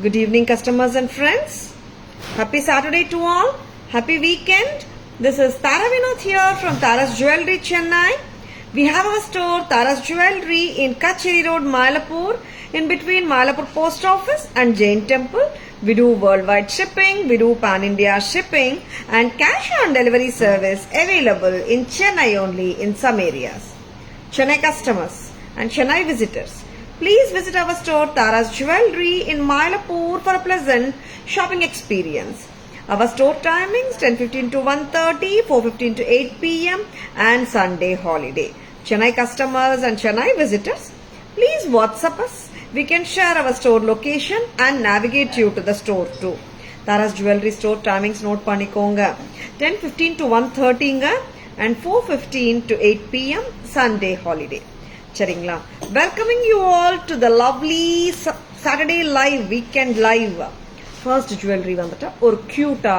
Good evening, customers and friends. Happy Saturday to all. Happy weekend. This is Tara Vinod here from Tara's Jewelry, Chennai. We have our store, Tara's Jewelry, in Kacheri Road, Mylapore, in between Mylapore Post Office and Jain Temple. We do worldwide shipping, we do pan-India shipping, and cash on delivery service available in Chennai only in some areas. Chennai customers and Chennai visitors, please visit our store Tara's Jewelry in Mylapore for a pleasant shopping experience. Our store timings 10:15 to 1:30, 4:15 to 8 p.m. and Sunday holiday. Chennai customers and Chennai visitors, please WhatsApp us. We can share our store location and navigate you to the store too. Tara's Jewelry store timings note பண்ணிக்கோங்க. 10:15 to 1:30 and 4:15 to 8 p.m. Sunday holiday. சரிங்களா? Welcoming you all to the lovely Saturday live, weekend live. First jewelry வந்துட்டு ஒரு கியூட்டா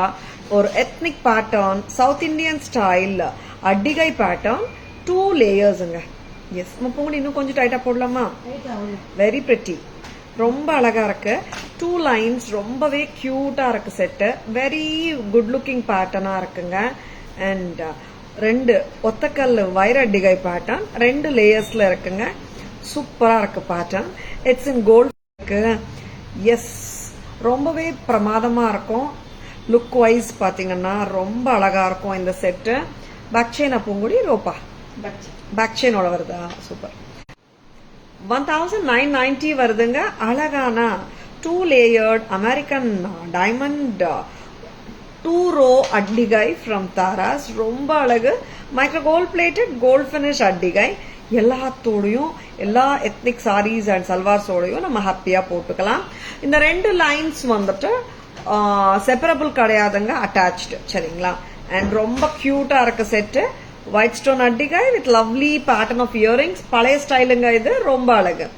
ஒரு ethnic pattern, south Indian style அடிகை pattern, 2 லேயர்ஸுங்க. Yes, நம்ம பூங்கி இன்னும் கொஞ்சம் டைட்டா போடலாமா? வெரி பிரிட்டி, ரொம்ப அழகா இருக்கு. 2 லைன்ஸ், ரொம்பவே கியூட்டா இருக்கு செட்டு. வெரி குட் லுக்கிங் பேட்டர்னா இருக்குங்க. அண்ட் 2 ஒத்தக்கல் வைர அடிகை பேட்டர்ன் 2 லேயர்ஸ்ல இருக்குங்க. சூப்பரா இருக்கு பேட்டர்ன். இட்ஸ் இன் கோல்ட் இருக்கு. எஸ், ரொம்பவே பிரமாதமா இருக்கும். லுக் வைஸ் பாத்தீங்கன்னா ரொம்ப அழகா இருக்கும் இந்த செட்டு. பேக் செயின் அப்பூங்குடி ரோப்பா பேக் செயினோட வருதா? சூப்பர். 1990 வருதுங்க. அழகான 2 லேயர்ட் அமெரிக்கன் டைமண்ட் 2 row அட்டிகை ஃப்ரம் தாராஸ். ரொம்ப அழகு. Micro gold plated gold finish அட்டிகை. எல்லாத்தோடையும் எல்லா எத்னிக் சாரீஸ் அண்ட் சல்வார்ஸோடையும் நம்ம ஹாப்பியா போட்டுக்கலாம். இந்த 2 லைன்ஸ் வந்துட்டு செப்பரபிள் கிடையாதுங்க, அட்டாச்டு. சரிங்களா? அண்ட் ரொம்ப கியூட்டா இருக்கு செட்டு. ஒயிட் ஸ்டோன் அட்டிகை with lovely pattern of earrings. பழைய ஸ்டைலுங்க இது, ரொம்ப அழகு.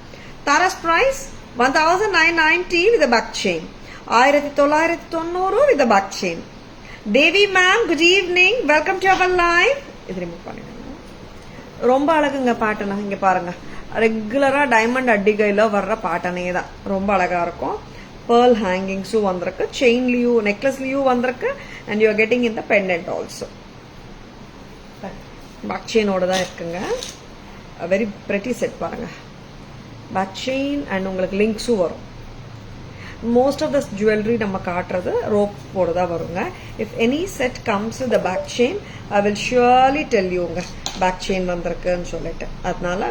Taras price 1990 with back chain. 1990 with back chain. Devi ma'am, good evening, welcome to our live. இது ரிமூவ் பண்ணுங்க. ரொம்ப அழகுங்க பேட்டர்னா. இங்க பாருங்க, ரெகுலரா டைமண்ட் அட்டிகைல வர்ற பேட்டர்னே தான். ரொம்ப அழகா இருக்கும். பேர்ல் ஹேங்கிங்ஸும் வந்திருக்கு, செயின்லயும் நெக்லஸ்லயும் வந்திருக்கு. And you are getting in the pendant also. Back செயினோட தான் இருக்குங்க. வெரி பிரிட்டி செட் பாருங்க. பேக் செயின் அண்ட் உங்களுக்கு லிங்க்ஸும் வரும். மோஸ்ட் ஆஃப் த ஜுவல்லரி நம்ம காட்டுறது ரோப் போட தான் வருங்க. If any set comes with back chain, I will surely tell யூங்க பேக் செயின் வந்திருக்குன்னு சொல்லிட்டு. அதனால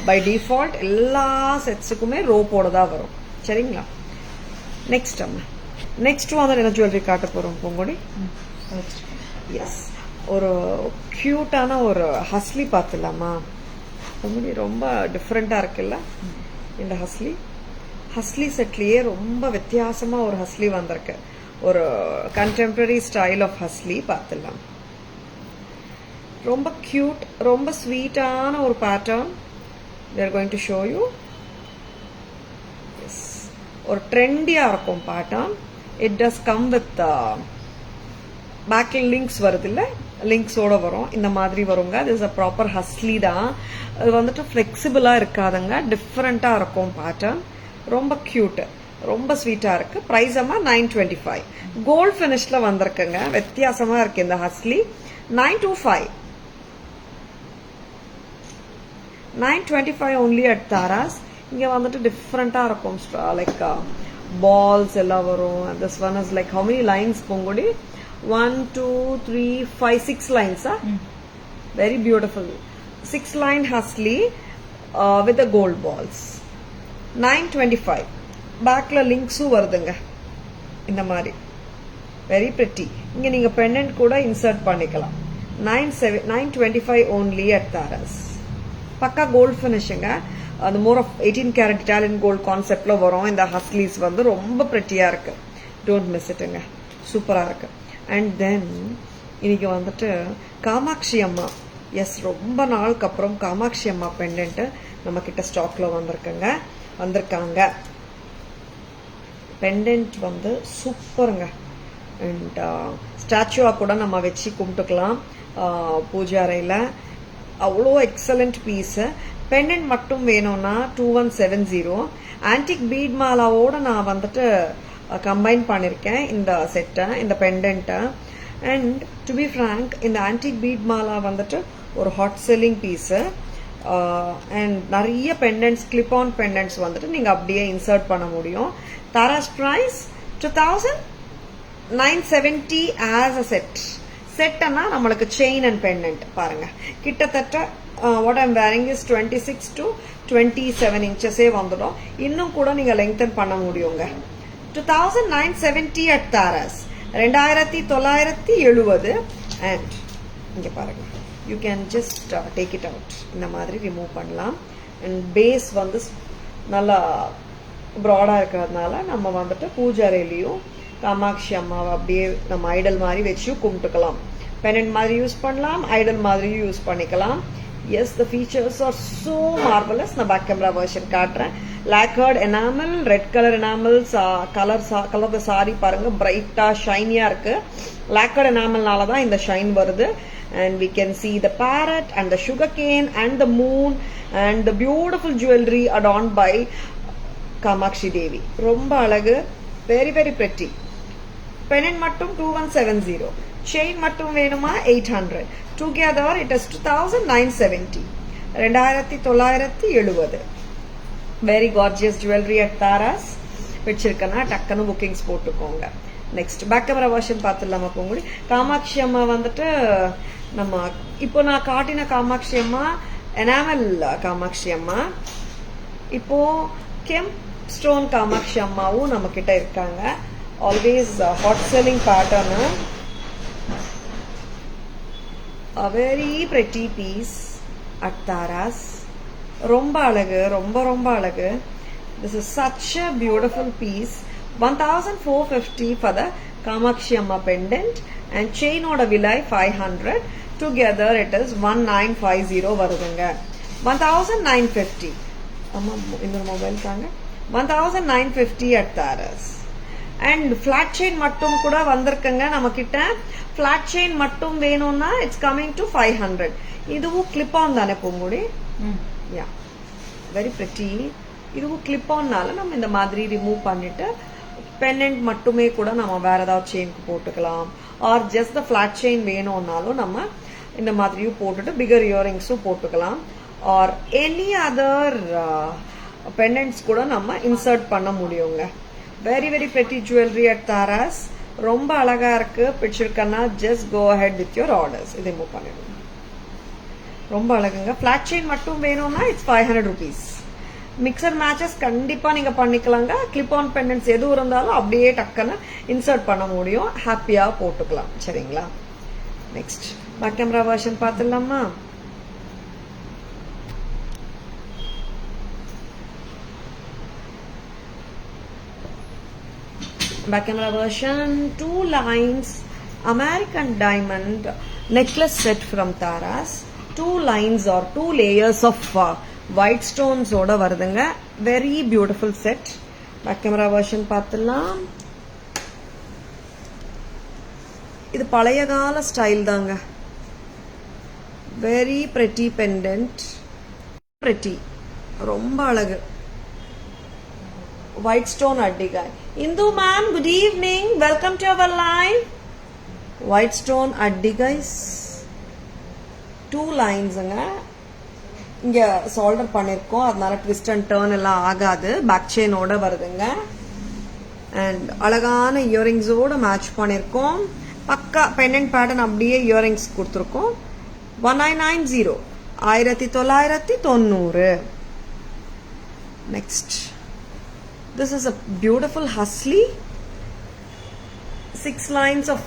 பை டிஃபால்ட் எல்லா செட்ஸுக்குமே ரோப்போட தான் வரும். சரிங்களா? நெக்ஸ்ட் வந்து என்ன ஜுவல்லரி காட்ட போறோம் பூங்கொடி? எஸ், ஒரு கியூட்டான ஒரு ஹஸ்லி பார்த்துலாமா பூங்கொடி? ரொம்ப டிஃப்ரெண்டா இருக்குல்ல இந்த ஹஸ்லி செட்லயே ரொம்ப வித்தியாசமா ஒரு ஹஸ்லி வந்திருக்கு. ஒரு கண்டெம்பரரி ஸ்டைல் ஆஃப் ஹஸ்லி பார்த்துலாம். ரொம்ப கியூட், ரொம்ப ஸ்வீட்டான ஒரு pattern we are going to show you. Yes, ஒரு ட்ரெண்டியா இருக்கும் pattern. it does come with பேக்கில் லிங்க்ஸ் வருது இல்ல, லிங்க்ஸோட வரும். இந்த மாதிரி வருங்க. this is a proper ஹஸ்லி தான். அது வந்துட்டு ஃபிளெக்சிபிளா இருக்காதுங்க, டிஃப்ரெண்டா இருக்கும் பேட்டர்ன். ரொம்ப கியூட், ரொம்ப ஸ்வீட்டா இருக்கு. பிரைஸ் அம்மா 925. கோல்ட் பினிஷ்ல வந்திருக்குங்க. வித்தியாசமா இருக்கு இந்த ஹஸ்லி. 925 only at Tara's. இங்க வந்துட்டு டிஃப்ரெண்டா இருக்கும். லைக் பால்ஸ் எல்லாம் வரும். This one is like how many lines Pongudi? 1 2 3 5 6 lines. Very beautiful. 6 line husly with the gold balls. 925. பேக்ல லிங்க்ஸும் வருதுங்க இந்த மாதிரி. Very pretty. இங்க நீங்க பெண்டன்ட் கூட இன்சர்ட் பண்ணிக்கலாம். 925 only at Tara's. பக்கா கோல்ட் பினிஷிங்க. அது more of 18 carat Italian gold கான்செப்ட்ல வரும். இந்த ஹஸ்லீஸ் வந்து ரொம்ப பிரிட்டியா இருக்கு. டோன்ட் மிஸ் இட்டுங்க, சூப்பரா இருக்கு. அண்ட் தென் இன்னைக்கு வந்துட்டு காமாட்சி அம்மா. எஸ், ரொம்ப நாளுக்கு அப்புறம் காமாட்சி அம்மா பெண்டன்ட் நம்ம கிட்ட ஸ்டாக்ல வந்திருக்காங்க. பெண்டன்ட் வந்து சூப்பருங்க. அண்ட் ஸ்டாச்சுவா கூட நம்ம வச்சு கும்பிட்டுக்கலாம் பூஜை அறையில. அவ்வளோ எக்ஸலண்ட் பீஸ். பெண்டன்ட் மட்டும் வேணும்னா 2170. ஆன்டிக் பீட் மாலாவோட நான் வந்துட்டு கம்பைன் பண்ணியிருக்கேன் இந்த செட்டை, இந்த பெண்டன்ட்டை. அண்ட் டு பி ஃப்ராங்க், இந்த ஆன்டிக் பீட் மாலா வந்துட்டு ஒரு ஹாட் செல்லிங் பீஸு. அண்ட் நிறைய பெண்டன்ட்ஸ், கிளிப் ஆன் பெண்டன்ட்ஸ் வந்துட்டு நீங்கள் அப்படியே இன்சர்ட் பண்ண முடியும். Taras price 2970 as a set. செட்னா நம்மளுக்கு செயின் அண்ட் பெண்டன்ட் பாருங்க, கிட்டத்தட்ட what I'm wearing is 26 to 27 இன்ச்சஸே வந்துடும். இன்னும் கூட நீங்க லெங்தன் பண்ண முடியுங்க. 2970 அட் தாராஸ், 2970. அண்ட் இங்க பாருங்க, you can just take it out. இந்த மாதிரி ரிமூவ் பண்ணலாம். அண்ட் பேஸ் வந்து நல்லா ப்ராடா இருக்கிறதுனால நம்ம வந்துட்டு பூஜாரையிலையும் காமாட்சி அம்மாவை அப்படியே நம்ம ஐடல் மாதிரி வச்சு கும்பிட்டுக்கலாம். பெனன்ட் மாதிரி யூஸ் பண்ணலாம், ஐடல் மாதிரியும் யூஸ் பண்ணிக்கலாம். Yes, the features are so marvelous. நான் பேக் கேமரா வெர்ஷன் காட்டுறேன். Lacquered enamel, red colour enamel, colour sari பாருங்க, பிரைட்டா ஷைனியா இருக்கு. லாக்கர்ட் எனாமல்னால தான் இந்த ஷைன் வருது. And we can see the parrot and the sugarcane and the moon and the beautiful jewelry adorned by Kamakshi Devi. ரொம்ப அழகு, very very pretty. Pendant மட்டும் 2170, chain மட்டும் வேணுமா 800. Together it is 2970. 2970. Very gorgeous jewelry at Taras. வச்சிருக்கனா டக்குனு bookings போட்டுக்கோங்க. Next back camera version பார்த்துடலாமா போங்க. காமாட்சி அம்மா வந்துட்டு நம்ம இப்போ நான் காட்டின காமாட்சி அம்மா எனாமல் காமாட்சி அம்மா. இப்போ கெம்ப் ஸ்டோன் காமாட்சி அம்மாவும் நம்ம கிட்ட இருக்காங்க. Always hot selling pattern. A very pretty piece at Taras. ரொம்ப அழகு, ரொம்ப ரொம்ப அழகு. This is such a beautiful piece. 1450 for the Kamakshi Amma pendant and chain oda vilai 500. Together it is 1950 varudunga. 1950. Amma indha mobile kaanga 1950 at Taras. And flat chain mattum kuda vandirukanga namakitta. Flat chain mattum venona it's coming to 500. Idu clip on dane pongudi. Yeah, very pretty. Idu clip on nala nam indha madri remove pannittu pendant மட்டுமே கூட நம்ம வேற ஏதாவது செயினுக்கு போட்டுக்கலாம். Are just the flat chain வேணும்னாலும் நம்ம இந்த மாதிரியும் போட்டுட்டு பிகர் இயரிங்ஸும் போட்டுக்கலாம். ஆர் எனி அதர் பெண்டன்ட்ஸ் கூட நம்ம இன்சர்ட் பண்ண முடியுங்க. Very very pretty jewellery at Taras. ரொம்ப அழகா இருக்கு. பிடிச்சிருக்கன்னா just go ahead with your orders. இதை மூவ் பண்ணிடுங்க. ரொம்ப அழகுங்க. ஃபிளாட் செயின் மட்டும் வேணும்னா இட்ஸ் 500 rupees. மிக்சர் மேட்சஸ் கண்டிப்பா நீங்க பண்ணிக்கலாங்க. கிளிப் ஆன் பெண்டன்ட்ஸ் எது இருந்தாலும் அப்படியே டக்குன்னு இன்சர்ட் பண்ண முடியும். ஹாப்பியா போட்டுக்கலாம். சரிங்களா? நெக்ஸ்ட் பேக் கேமரா வெர்ஷன் பார்த்துடலாமா? Back camera version, 2 lines American diamond necklace set from Taras. 2 lines or 2 layers of white stones oda varudunga. Very beautiful set. Back camera version paathalam. Idu palayagala style danga. Very pretty pendant. Pretty. Romba alagu. White stone addigai. Indu ma'am, good evening. Welcome to our live. White stone addigais. 2 lines anga. இங்க shoulder பண்ணிருக்கோம். அதனால twist and turn எல்லாம் ஆகாது. Back செயினோட வருதுங்க. And அழகான இயரிங்ஸோட match பண்ணிருக்கோம். பக்கா pendant pattern அப்படியே இயரிங்ஸ் கொடுத்துருக்கோம். 1990. 1990. Next, this is a beautiful Hasli. 6 lines of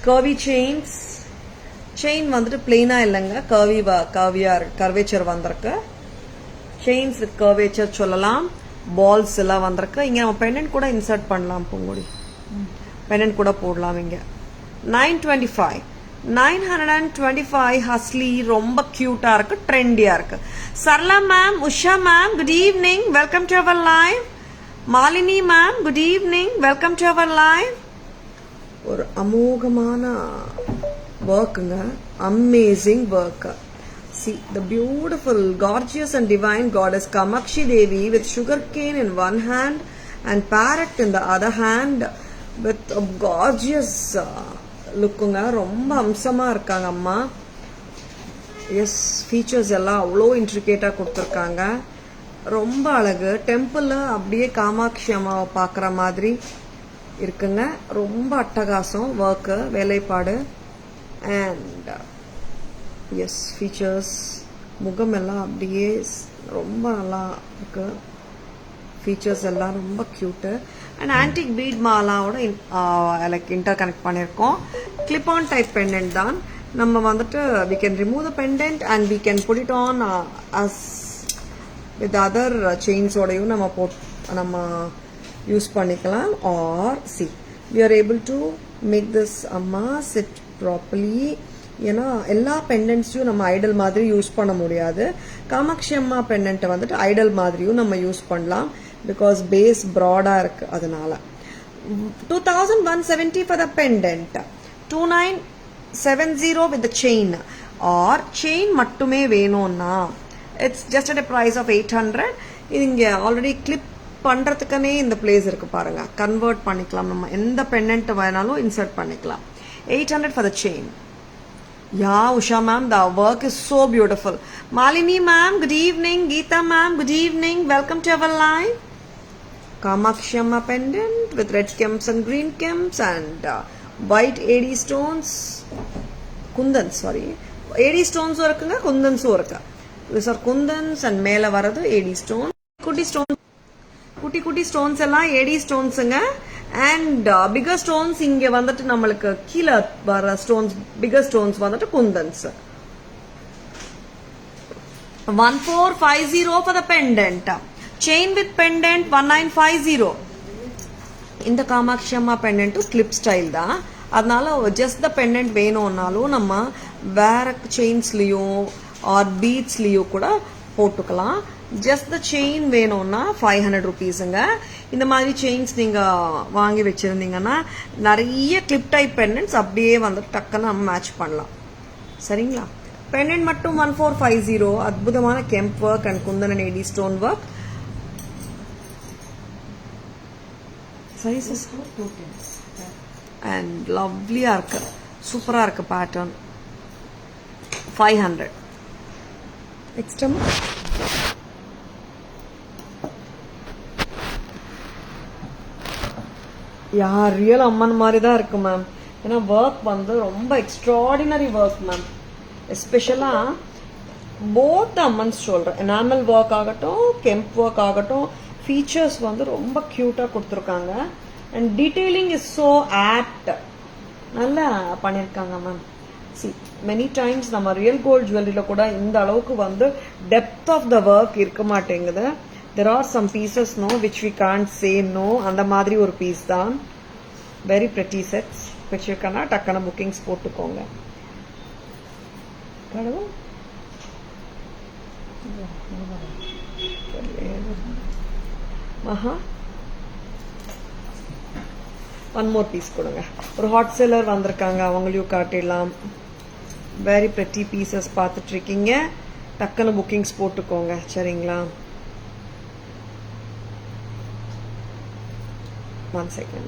curvy chains. Chain வந்துட்டு பிளெயினா இல்லைங்க, கர்வேச்சர் வந்திருக்கு. செயின்ஸ் வித் கர்வேச்சர் சொல்லலாம். பால்ஸ் எல்லாம் வந்திருக்கு. இங்க நம்ம பெண்டன்ட் கூட இன்சர்ட் பண்ணலாம். பூங்குடி பெண்டன்ட் கூட போடலாம். இங்க 925 ஹஸ்லி. ரொம்ப கியூட்டா இருக்கு, ட்ரெண்டியா இருக்கு. Sarala ma'am, Usha ma'am, good evening. Welcome to our live. Malini ma'am, good evening. Welcome to our live. ஒரு அமோகமான ஒர்க்குங்க, amazing work. See the beautiful, gorgeous and divine goddess Kamakshi Devi with sugarcane in one hand and parrot in the other hand with a gorgeous லுக்குங்க. ரொம்ப அம்சமாக இருக்காங்க அம்மா. S, features எல்லாம் அவ்வளோ இன்ட்ரிகேட்டாக கொடுத்துருக்காங்க. ரொம்ப அழகு. டெம்பிளில் அப்படியே காமாட்சி அம்மாவை பார்க்குற மாதிரி இருக்குங்க. ரொம்ப அட்டகாசம் ஒர்க்கு, வேலைப்பாடு. அண்ட் எஸ், ஃபீச்சர்ஸ், முகமெல்லாம் அப்படியே ரொம்ப நல்லா இருக்கு. ஃபீச்சர்ஸ் எல்லாம் ரொம்ப க்யூட்டு. அண்ட் ஆன்டிக் பீட் மாலாவோட லைக் இன்டர் கனெக்ட் பண்ணியிருக்கோம். கிளிப் ஆன் டைப் பெண்டன்ட் தான். நம்ம வந்துட்டு we can remove the pendant and we can put it on as with other chains ஓடையும் நம்ம யூஸ் பண்ணிக்கலாம். or see we are able to make this amma sit properly. ஏன்னா எல்லா பெண்டன்ட்ஸையும் நம்ம Idol மாதிரி use பண்ண முடியாது. காமாட்சி அம்மா பெண்டன்ட்டை வந்துட்டு ஐடல் மாதிரியும் நம்ம யூஸ் பண்ணலாம். பிகாஸ் பேஸ் ப்ராடா இருக்கு. அதனால 2170 for the pendant, 2970 with the chain. or chain மட்டுமே வேணும்னா it's just at a price of 800. இது இங்க ஆல்ரெடி கிளிப் பண்றதுக்குனே இந்த பிளேஸ் இருக்கு பாருங்க. கன்வெர்ட் பண்ணிக்கலாம். நம்ம எந்த பெண்டன்ட் வேணாலும் இன்சர்ட் பண்ணிக்கலாம். 800 for the chain. Yeah, Usha ma'am, the work is so beautiful. Malini ma'am, good evening. Geeta ma'am, good evening. Welcome to our live. Kamakshi Amma pendant with red kems and green kems and white AD stones. Kundans, sorry. AD stones இருக்குங்க, kundans இருக்கு. These are kundans and மேல வரது AD stone. குட்டி stone, குட்டி குட்டி stones எல்லாம் AD ஸ்டோன்ஸுங்க. And figure stones இங்க வந்துட்டு நம்மளுக்கு கீழே வர ஸ்டோன்ஸ், பிகர் ஸ்டோன்ஸ் வந்துட்டு kundans. 1450 for the pendant. Chain with pendant 1950. இந்த காமாட்சி அம்மா பெண்டன்ட் கிளிப் ஸ்டைல் தான். அதனால ஜஸ்ட் த பெண்டன்ட் வேணும்னாலும் நம்ம வேற செயின்ஸ்லயும் ஆர் பீட்ஸ்லயும் கூட போட்டுக்கலாம். ஜஸ்ட் த செயின் வேணும்னா 500 rupeesங்க. இந்த மாதிரி செயின்ஸ் நீங்க வாங்கி வச்சிருந்தீங்கன்னா நிறைய கிளிப் டைப் பெண்டன்ட்ஸ் அப்படியே வந்து டக்குன்னு நம்ம மேட்ச் பண்ணலாம். சரிங்களா? பெண்டன்ட் மட்டும் 1450. அற்புதமான kemp work and kundan AD stone work. Sizes and லவ்லியா இருக்கு, சூப்பரா இருக்கு பேட்டர்ன். 500. நெக்ஸ்ட் ரியல் அம்மன் மாதிரி தான் இருக்கு மேம். ஏன்னா ஒர்க் வந்து ரொம்ப எக்ஸ்ட்ராடினரி ஒர்க் மேம். எஸ்பெஷலா போத் அம்மன்ஸ் சொல்றேன். எனாமல் ஒர்க் ஆகட்டும், கெம்ப் ஒர்க் ஆகட்டும், ஃபீச்சர்ஸ் வந்து ரொம்ப கியூட்டா கொடுத்துருக்காங்க. And detailing is so apt. நல்லா பண்ணியிருக்காங்க மேம். சி மெனி டைம்ஸ் நம்ம ரியல் கோல்ட் ஜுவல்லரியில கூட இந்த அளவுக்கு வந்து டெப்த் ஆஃப் த ஒர்க் இருக்க மாட்டேங்குது. There are some pieces no which we can't say no. அந்த மாதிரி ஒரு பீஸ் தான். Very pretty sets. வச்சிருக்கனா டக்கன புக்கிங்ஸ் போட்டுக்கோங்க. கடவுள் மகா ஒன் மோர் பீஸ் கொடுங்க. ஒரு ஹாட் செல்லர் வந்திருக்காங்க, அவங்களையும் காட்டிடலாம். வெரி பிரெட்டி பீசஸ் பார்த்துட்டு இருக்கீங்க. டக்குன்னு புக்கிங்ஸ் போட்டுக்கோங்க. சரிங்களா? 1 second.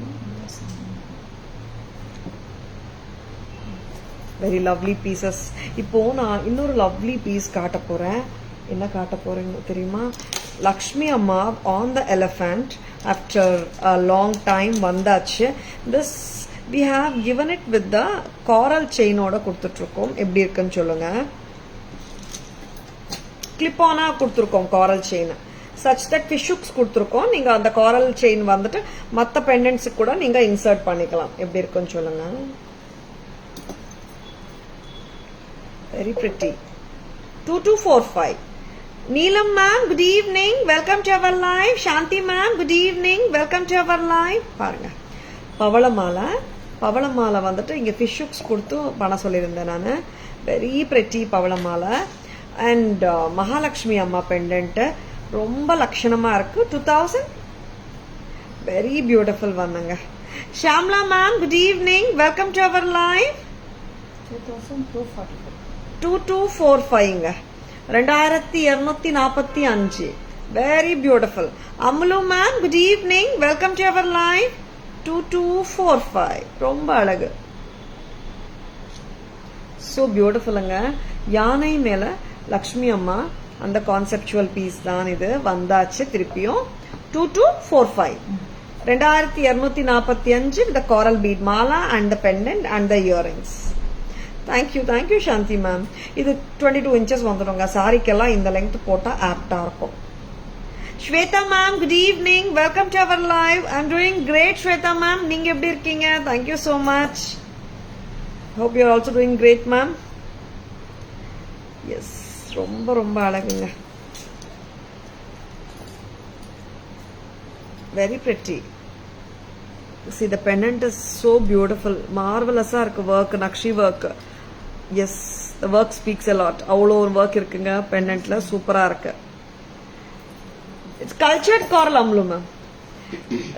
Very lovely pieces. இப்போ நான் இன்னொரு லவ்லி பீஸ் காட்ட போறேன். என்ன காட்ட போறேன்னு தெரியுமா? லக்ஷ்மி அம்மா on the elephant after a long time வந்தாச்சு. This we have given it with the coral chain ஓட கொடுத்துட்டு இருக்கோம். எப்படி இருக்குன்னு சொல்லுங்க. கிளிப் ஆனா கொடுத்துருக்கோம் coral chain. such that fish hooks கொடுத்துருக்கோம். நீங்க அந்த coral chain வந்துட்டு மற்ற பெண்டன்ட்ஸ் கூட நீங்க இன்சர்ட் பண்ணிக்கலாம். எப்படி இருக்குன்னு சொல்லுங்க. Very pretty. 2245. Neelam ma'am, good evening. Welcome to our live. Shanti ma'am, good evening. Welcome to our live. பாருங்க, பவளமாலை. பவளமாலை வந்துட்டு இங்க fish hooks கொடுத்து பண்ண சொல்லியிருந்தேன் நான். வெரி பிரிட்டி பவளமாலை. அண்ட் மகாலட்சுமி அம்மா பெண்டன்ட் ரொம்ப லட்சணமா இருக்கு. 2000. வெரி பியூட்டிஃபுல் வந்தாங்க. Shamla ma'am, good evening. Welcome to our live. 2244. 2245ங்க 2245 very beautiful. Amulu ma'am, good evening, welcome to our live. 2245 ரொம்ப அழகு, so beautifulங்க. யானை மேல லக்ஷ்மி அம்மா அந்த கான்செப்சுவல் பீஸ் தான் இது, வந்தாச்சு திருப்பியும். 2245 2245 with the coral bead mala and the pendant and the earrings. Thank you Shanti ma'am. இது 22 inches வந்துடுங்க, சாரிக்கெல்லாம் இந்த லெங்த் போட்டா ஆப்டா இருக்கும். Shweta ma'am, good evening, welcome to our live. I'm doing great Shweta ma'am, நீங்க எப்படி இருக்கீங்க? Thank you so much, hope you're also doing great ma'am. Yes, ரொம்ப ரொம்ப அழகுங்க, very pretty. See the pendant is so beautiful, marvelous ah irukku work, nakshi work. Yes, the work speaks a lot. avlo work irukkuga pendant la, super ah irukku. It's cultured coral amlu ma'am,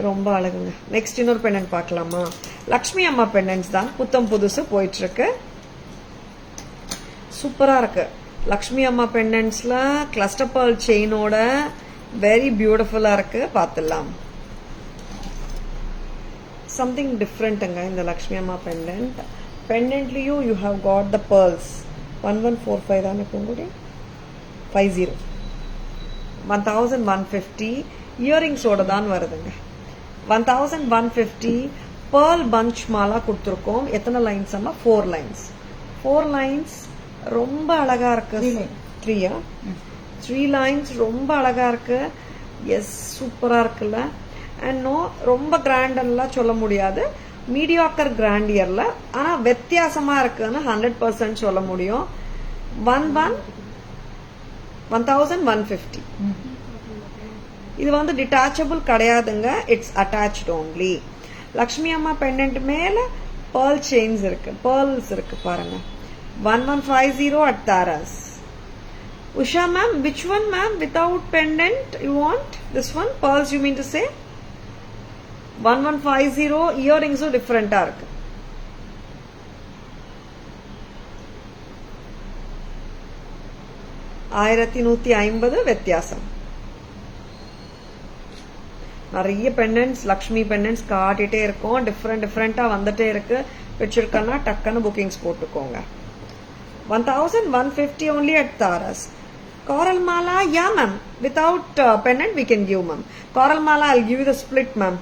ரொம்ப அழகுங்க. Next இன்னொரு pendant பார்க்கலாமா? லக்ஷ்மி அம்மா பெண்டன்ட்ஸ் தான், புத்தம் புதுசு போயிட்டு இருக்கு, சூப்பரா இருக்கு. லக்ஷ்மி அம்மா பெண்டன்ட்ஸ்ல கிளஸ்டர் பர்ல் செயினோட வெரி பியூட்டிஃபுல்லா இருக்கு, பார்த்துடலாம். சம்திங் டிஃப்ரெண்ட்டுங்க இந்த லக்ஷ்மி அம்மா பெண்டன்ட். பெண்டன்ட்லயும் you have got the pearls. 1145 தானே பொங்குடி, 50 1150 இயரிங்ஸோட தான் வருதுங்க. 1150 பேர்ல் பஞ்ச் மாலா கொடுத்துருக்கோம். எத்தனை லைன்ஸ் அம்மா? 4 லைன்ஸ். 4 லைன்ஸ் ரொம்ப அழகா இருக்கு. 3 லைன்ஸ் ரொம்ப அழகா இருக்கு. எஸ், சூப்பரா இருக்குல்ல. அண்ட் நோ ரொம்ப கிராண்டெல்லாம் சொல்ல முடியாது, மீடியாக்கர் கிராண்டியர்ல, ஆனா வித்தியாசமா இருக்குன்னு 100% சொல்ல முடியும். 1150. இது வந்து டிட்டாச்சபிள் கிடையாதுங்க, இட்ஸ் அட்டாச்ட் ஓன்லி. லக்ஷ்மி அம்மா பெண்டன்ட் மேல பேர்ல் செயின்ஸ் இருக்கு, பேர்ல்ஸ் இருக்கு பாருங்க. 1150 at Taras. Usha ma'am, which one ma'am without pendant you want? This one, pearls you mean to say? 1150 earrings different ah irukku. ஆயிரத்தி 150 வித்தியாசம். நிறைய பெண்டன்ட்ஸ், லக்ஷ்மி பெண்டன்ட்ஸ் காட்டிட்டே இருக்கும், டிஃப்ரெண்டா வந்துட்டே இருக்கு. வச்சிருக்கனா டக்குன்னு புக்கிங்ஸ் போட்டுக்கோங்க. 1150 only at Taras. Coral mala, yeah ma'am, without pendant we can give ma'am. Coral mala I'll give you the split ma'am.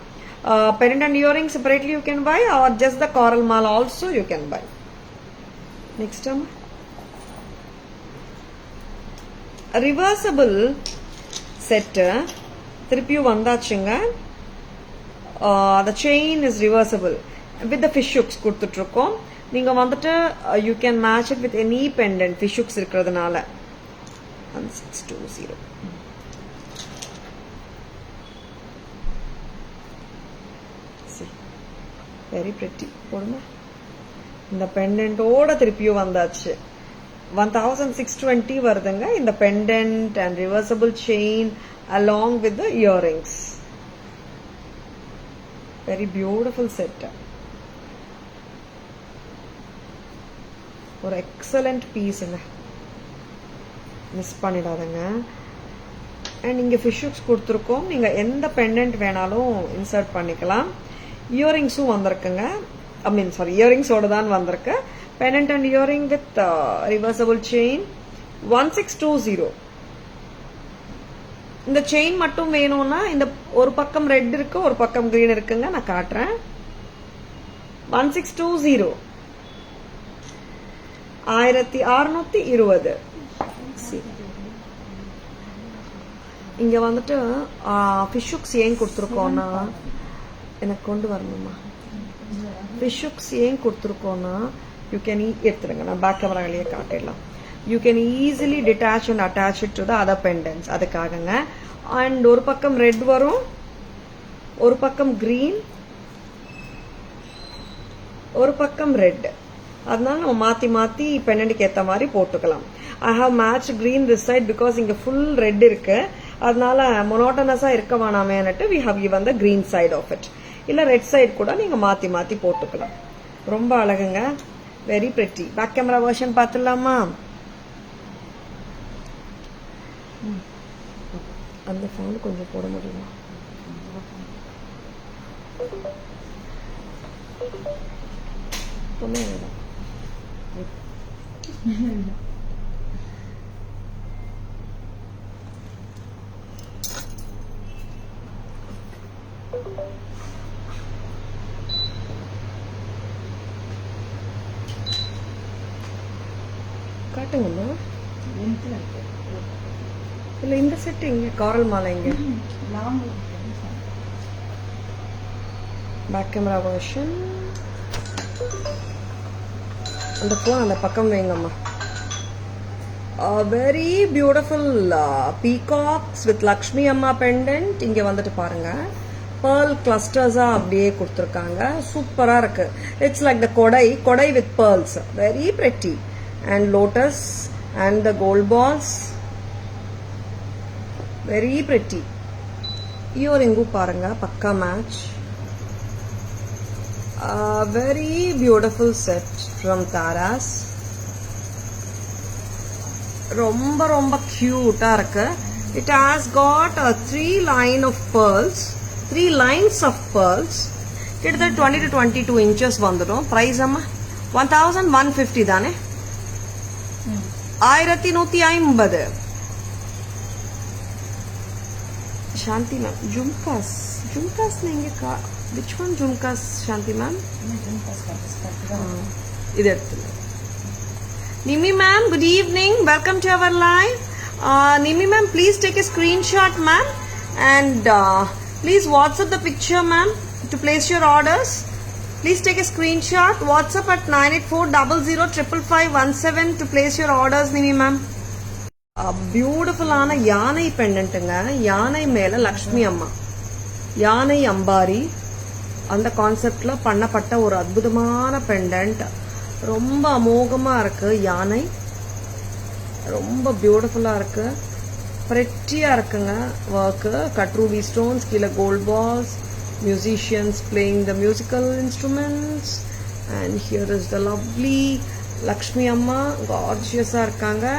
Pendant and earring separately you can buy, or just the coral mala also you can buy. Next time, reversible set திருப்பி வந்தாச்சுங்க. the chain is reversible with the fish hooks கொடுத்துட்டு இருக்கோம். நீங்க வந்துட்டு you can match it with any pendant, fish hooks இருக்கிறதுனால. 1620. see, very pretty. போடுமா, இந்த பெண்டன்ட்டோட திருப்பியும் வந்தாச்சு. 1620 வருதுங்க இந்த pendant and reversible chain along with the earrings. Very beautiful set. ஒரு எக்ஸலண்ட் பீஸுங்க, மிஸ் பண்ணிடாதங்க. அண்ட் இங்கே ஃபிஷ் ஹூக்ஸ் கொடுத்துருக்கோம், நீங்கள் எந்த பெண்டன்ட் வேணாலும் இன்சர்ட் பண்ணிக்கலாம். இயரிங்ஸும் வந்திருக்குங்க, இயரிங்ஸோட தான் வந்திருக்கு. Pendant and earring with reversible chain. 1620. இந்த செயின் மட்டும் வேணும்னா இந்த ஒரு பக்கம் ரெட் இருக்கு, ஒரு பக்கம் கிரீன் இருக்குங்க, நான் காட்டுறேன். 1620 1620. இங்க வந்துட்டு ஃபிஷ் ஹூக்ஸ் ஏன் கொடுத்துருக்கோம்னா, எனக்கு கொண்டு வரணுமா, ஃபிஷ் ஹூக்ஸ் ஏன் கொடுத்துருக்கோம்னா யூ கேன் எடுத்துருங்க, நான் back கேமராவிலேயே காட்டிடலாம். You can easily detach and attach it to the other pendants. அதுக்காகங்க. அண்ட் ஒரு பக்கம் ரெட் வரும், ஒரு பக்கம் கிரீன், ஒரு பக்கம் ரெட். அதனால நம்ம மாத்தி மாத்தி பெண்டன்ட்க்கு ஏத்த மாதிரி போட்டுக்கலாம். I have matched green this side because இங்க full red இருக்கு. அதனால monotonousா இருக்க வேணாமேன்னுட்டு we have given the green side of it. இல்ல ரெட் சைடு கூட நீங்க மாத்தி மாத்தி போட்டுக்கலாம். ரொம்ப அழகுங்க, very pretty. Back camera version பார்த்துடலாமா? அந்த ஃபேன் கொஞ்சம் போட முடியுமா? ஒன்றும் வேண்டாம். காட்டுங்கம்மா. இல்லை இந்த செட்டு இங்கே காரல் மாலை இங்கே பேக் கேமரா வெர்ஷன். அந்த ஃபோன் அந்த பக்கம் வைங்கம்மா. Very beautiful peacocks with Lakshmi அம்மா பெண்டன்ட். இங்கே வந்துட்டு பாருங்க, பேர்ல் கிளஸ்டர்ஸாக அப்படியே கொடுத்துருக்காங்க. சூப்பராக இருக்கு. இட்ஸ் லைக் த கொடை with pearls. Very pretty. And lotus and the gold balls, very pretty. Earring paranga pakka match. Very beautiful set from Taras. Romba cute ah irukku. It has got a 3 lines of pearls. Kitta 20 to 22 inches vandrum. Price amma 1150 தானே? 1150. Shanti ma'am, jumkas nenge ka, which one jumkas Shanti ma'am? Idhar Nimi ma'am, good evening, welcome to our live. Nimi ma'am, please take a screenshot ma'am, and please WhatsApp the picture ma'am to place your orders. Please take a screenshot. WhatsApp at 9840055517 to place your orders, Nimi ma'am. பியூட்டிஃபுல்லான யானை பெண்டன்ட்டுங்க. யானை மேல லக்ஷ்மி அம்மா, யானை அம்பாரி, அந்த கான்செப்ட்ல பண்ணப்பட்ட ஒரு அற்புதமான பெண்டன்ட். ரொம்ப அமோகமா இருக்கு. யானை ரொம்ப பியூட்டிஃபுல்லா இருக்கு. பிரெட்டியா இருக்குங்க. ஒர்க்கு கட் ரூபி ஸ்டோன்ஸ், கீழே gold balls, musicians playing the musical instruments, and here is the lovely Lakshmi Amma, gorgeous ah irukanga.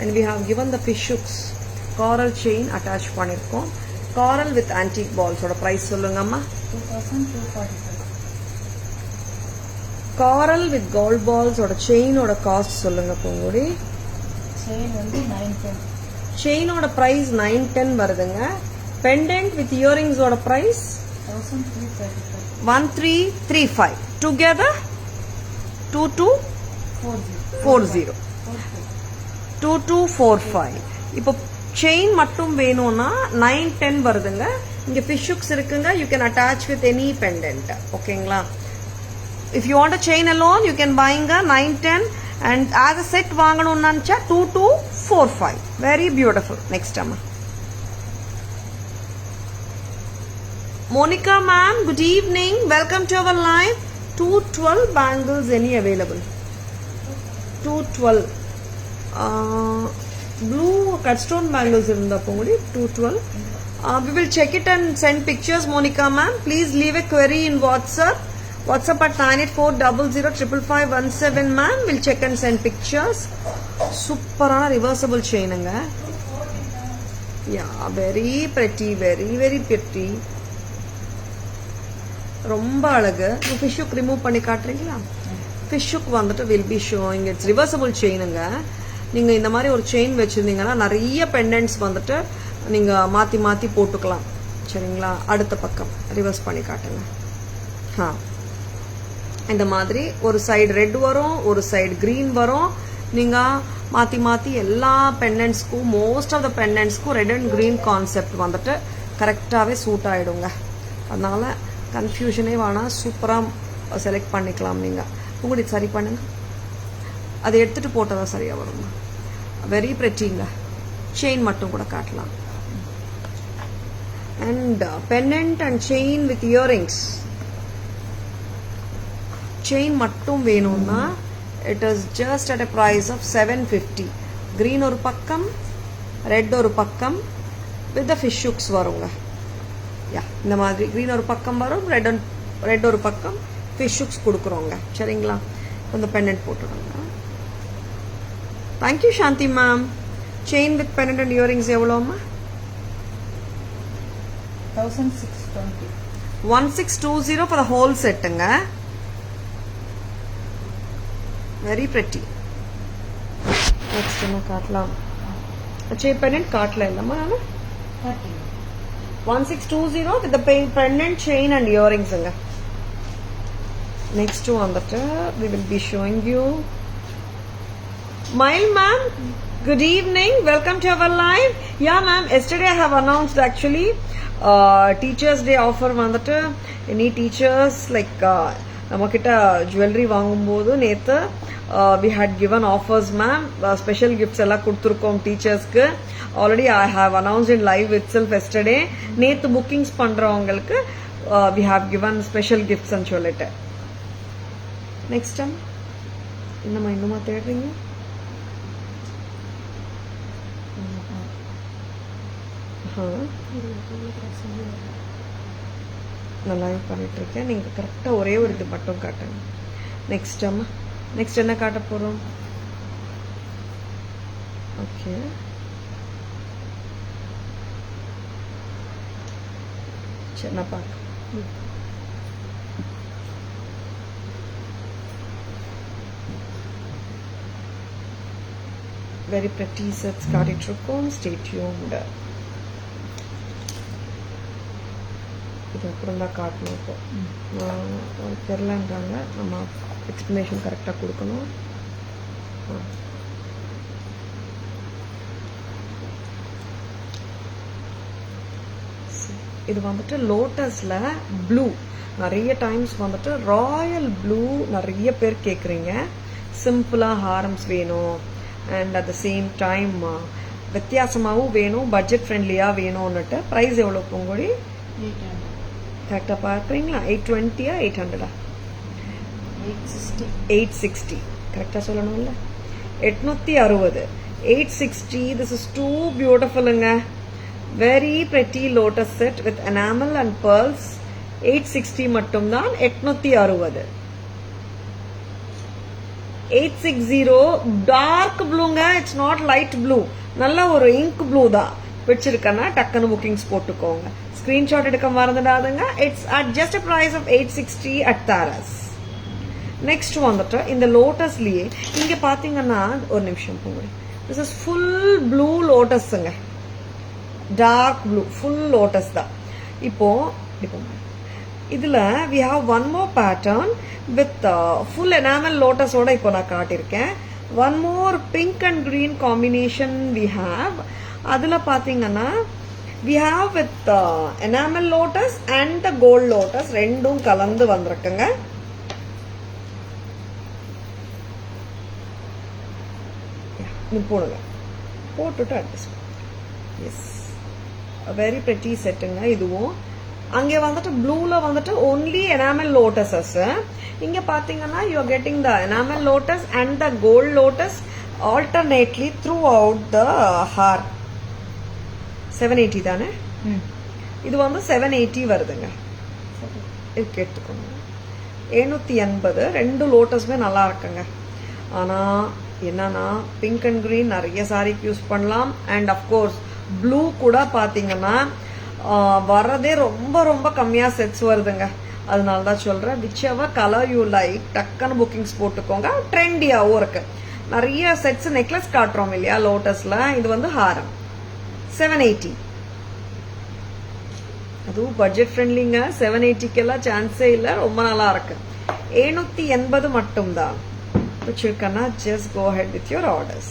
And we have given the fish hooks coral chain attach பண்ணிருக்கோம். coral with antique balls ஓட price சொல்லுங்க அம்மா. 2245. coral with gold balls ஓட chain ஓட cost சொல்லுங்க Poongudi. chain வந்து 910. chain ஓட price 910 வருதுங்க. pendant with earrings ஓட price 1335. Together 2240. 2245. இப்போ செயின் மட்டும் வேணும்னா 910 வருதுங்க. இங்க fish hooks இருக்குங்க. You can attach with any pendant. ஓகேங்களா? If you want a chain alone, you can buying a 910, and as a set வாங்கணும்னு நினைச்சா 2245. Very beautiful. Next அம்மா. Monica ma'am, good evening. Welcome to our live. 212 bangles, any available? 212. Blue cut stone bangles irundha pongudi 212. We will check it and send pictures, Monica ma'am. Please leave a query in WhatsApp. WhatsApp at 9840055517 ma'am. We'll check and send pictures. Superana reversible chain anga. Yeah, very pretty, very pretty. ரொம்ப அழகு. Fish hook remove பண்ணி காட்டுறீங்களா? Fish hook வந்துட்டு will be showing. It's reversible செயினுங்க. நீங்க இந்த மாதிரி ஒரு செயின் வச்சிருந்தீங்கன்னா நிறைய பெண்டன்ட்ஸ் வந்துட்டு நீங்க மாத்தி மாத்தி போட்டுக்கலாம். சரிங்களா? அடுத்த பக்கம் ரிவர்ஸ் பண்ணி காட்டுங்க. இந்த மாதிரி ஒரு சைடு ரெட் வரும், ஒரு சைடு கிரீன் வரும். நீங்க மாத்தி மாத்தி எல்லா பெண்டன்ட்ஸ்க்கும், மோஸ்ட் ஆஃப் த பெண்டன்ட்ஸ்க்கும் ரெட் அண்ட் கிரீன் கான்செப்ட் வந்துட்டு கரெக்டாவே சூட் ஆயிடுங்க. அதனால கன்ஃபியூஷனே வேணாம். சூப்பராக செலக்ட் பண்ணிக்கலாம். நீங்கள் உங்களுக்கு சரி பண்ணுங்க. அதை எடுத்துகிட்டு போட்டதான் சரியாக வருங்க. வெரி பிரெட்டிங்க. செயின் மட்டும் கூட காட்டலாம். And pendant and chain with earrings. Chain மட்டும் வேணும்னா it is just at a price of 750. Green ஒரு பக்கம், ரெட் ஒரு பக்கம் வித் த ஃபிஷ் ஹுக்ஸ் வருங்க. இந்த மாதிரி கிரீன் ஒரு பக்கம் வரும், ரெட் ஒரு பக்கம் ஃபிஷ் ஹுக்ஸ் கொடுக்குறோங்க. சரிங்களா? இந்த பெண்டன்ட் போட்டுடுங்க. Thank you Shanthi ma'am. Chain with pendant and earrings எவ்வளோம்மா? 1620. 1620 for the whole செட்டுங்க. Very pretty. நெக்ஸ்ட் என்ன காட்டலாம்? செயின் பெண்டன்ட் காட்டல இல்லம்மா நானு. 1620 with the pendant chain and earrings. Next one that we will be showing you. Mile ma'am, good evening. Welcome to our live. Yeah ma'am, yesterday I have announced actually Teachers Day offer வந்துட்டு any teachers like நம்மக்கிட்ட jewelry வாங்கும்போது நேத்து we had given offers ma'am. Special gifts எல்லாம் கொடுத்துருக்கோம் டீச்சர்ஸ்க்கு. Already I have announced in live itself yesterday. நேத்து bookings பண்றவங்களுக்கு we have given special gifts and சொல்லிட்டு. Next time என்னம்மா இன்னுமா தேடுறீங்க? நான் லைவ் பண்ணிட்டு இருக்கேன். நீங்க கரெக்டா ஒரே ஒரு இது மட்டும் காட்டுங்க. நெக்ஸ்ட் அம்மா, நெக்ஸ்ட் என்ன காட்ட போறோம்? ஓகே, சரி நான் பார்க்க. Very pretty sets காட்டிட்டு இருக்கோம். Stay tuned. இது அப்புறம் தான் காட்டணும். இப்போ தெரிலன்றாங்க, நம்ம எக்ஸ்பிளனேஷன் கரெக்டாக கொடுக்கணும். இது வந்துட்டு லோட்டஸில் ப்ளூ நிறைய டைம்ஸ் வந்துட்டு ராயல் ப்ளூ நிறைய பேர் கேட்குறீங்க. சிம்பிளாக ஹாரம்ஸ் வேணும் and at the same time வித்தியாசமாகவும் வேணும், பட்ஜெட் ஃப்ரெண்ட்லியாக வேணும்னுட்டு. ப்ரைஸ் எவ்வளோ பூங்கொடி? 800. கரெக்டாக பார்க்குறீங்களா? 820 800? 860. 860 கரெக்டாக சொல்லணும்ல. 860 860. திஸ் இஸ் டூ பியூட்டிஃபுல்லுங்க. Very pretty lotus set with enamel and pearls. 860 மட்டும்தான். 860 860 டார்க் ப்ளூங்க. இட்ஸ் நாட் லைட் ப்ளூ, நல்ல ஒரு இங்க் ப்ளூ தான். பிடிச்சிருக்கன்னா டக்குன்னு புக்கிங்ஸ் போட்டுக்கோங்க. ஸ்கிரீன்ஷாட் எடுக்க மறந்துடாதுங்க. It's at just price of 860 at Taras. Next வந்துட்டு இந்த லோட்டஸ்லயே இங்க பாத்தீங்கன்னா ஒரு நிமிஷம் போங்க. திஸ் இஸ் ஃபுல் ப்ளூ லோட்டஸ்ங்க. டார்க் ப்ளூ ஃபுல் லோட்டஸ் தான். இப்போ இதுல we have one more pattern with full enamel lotus-ஓட இப்போ நான் காட்டியிருக்கேன். one more pink and green combination we have. அதுல பாத்தீங்கன்னா we have with enamel lotus and the gold lotus ரெண்டும் கலந்து வந்திருக்குங்க. போடுங்க, போட்டுட்டு அட்ஜஸ்ட். எஸ், வெரி pretty செட்டுங்க இதுவும். அங்கே வந்துட்டு ப்ளூல வந்துட்டு only enamel lotuses. இங்க பாத்தீங்கன்னா you are getting the enamel lotus and the gold lotus alternately throughout the hair. 780 தானே? இது வந்து 780 வருதுங்க. இது கேட்டுக்கோங்க. 780. ரெண்டு லோட்டஸ்மே நல்லா இருக்குங்க. ஆனா என்னன்னா பிங்க் அண்ட் கிரீன் நிறைய சாரிக்கு யூஸ் பண்ணலாம். அண்ட் அஃப்கோர்ஸ் ப்ளூ கூட பாத்தீங்கன்னா வரதே ரொம்ப ரொம்ப கம்மியா செட்ஸ் வருதுங்க. அதனால தான் சொல்றேன், which ever colour you like டக்குன்னு புக்கிங்ஸ் போட்டுக்கோங்க. ட்ரெண்டியாவும் இருக்கு. நிறைய செட்ஸ் நெக்லஸ் காட்டுறோம் இல்லையா லோட்டஸ்ல. இது வந்து ஹாரம் 780. அதுவும் பட்ஜெட் ஃப்ரெண்ட்லிங்க. 780க்கெல்லாம் சான்ஸே இல்லை, ரொம்ப நல்லா இருக்கு. 780 மட்டும்தான். பிடிச்சிருக்கன்னா just go ahead with your orders.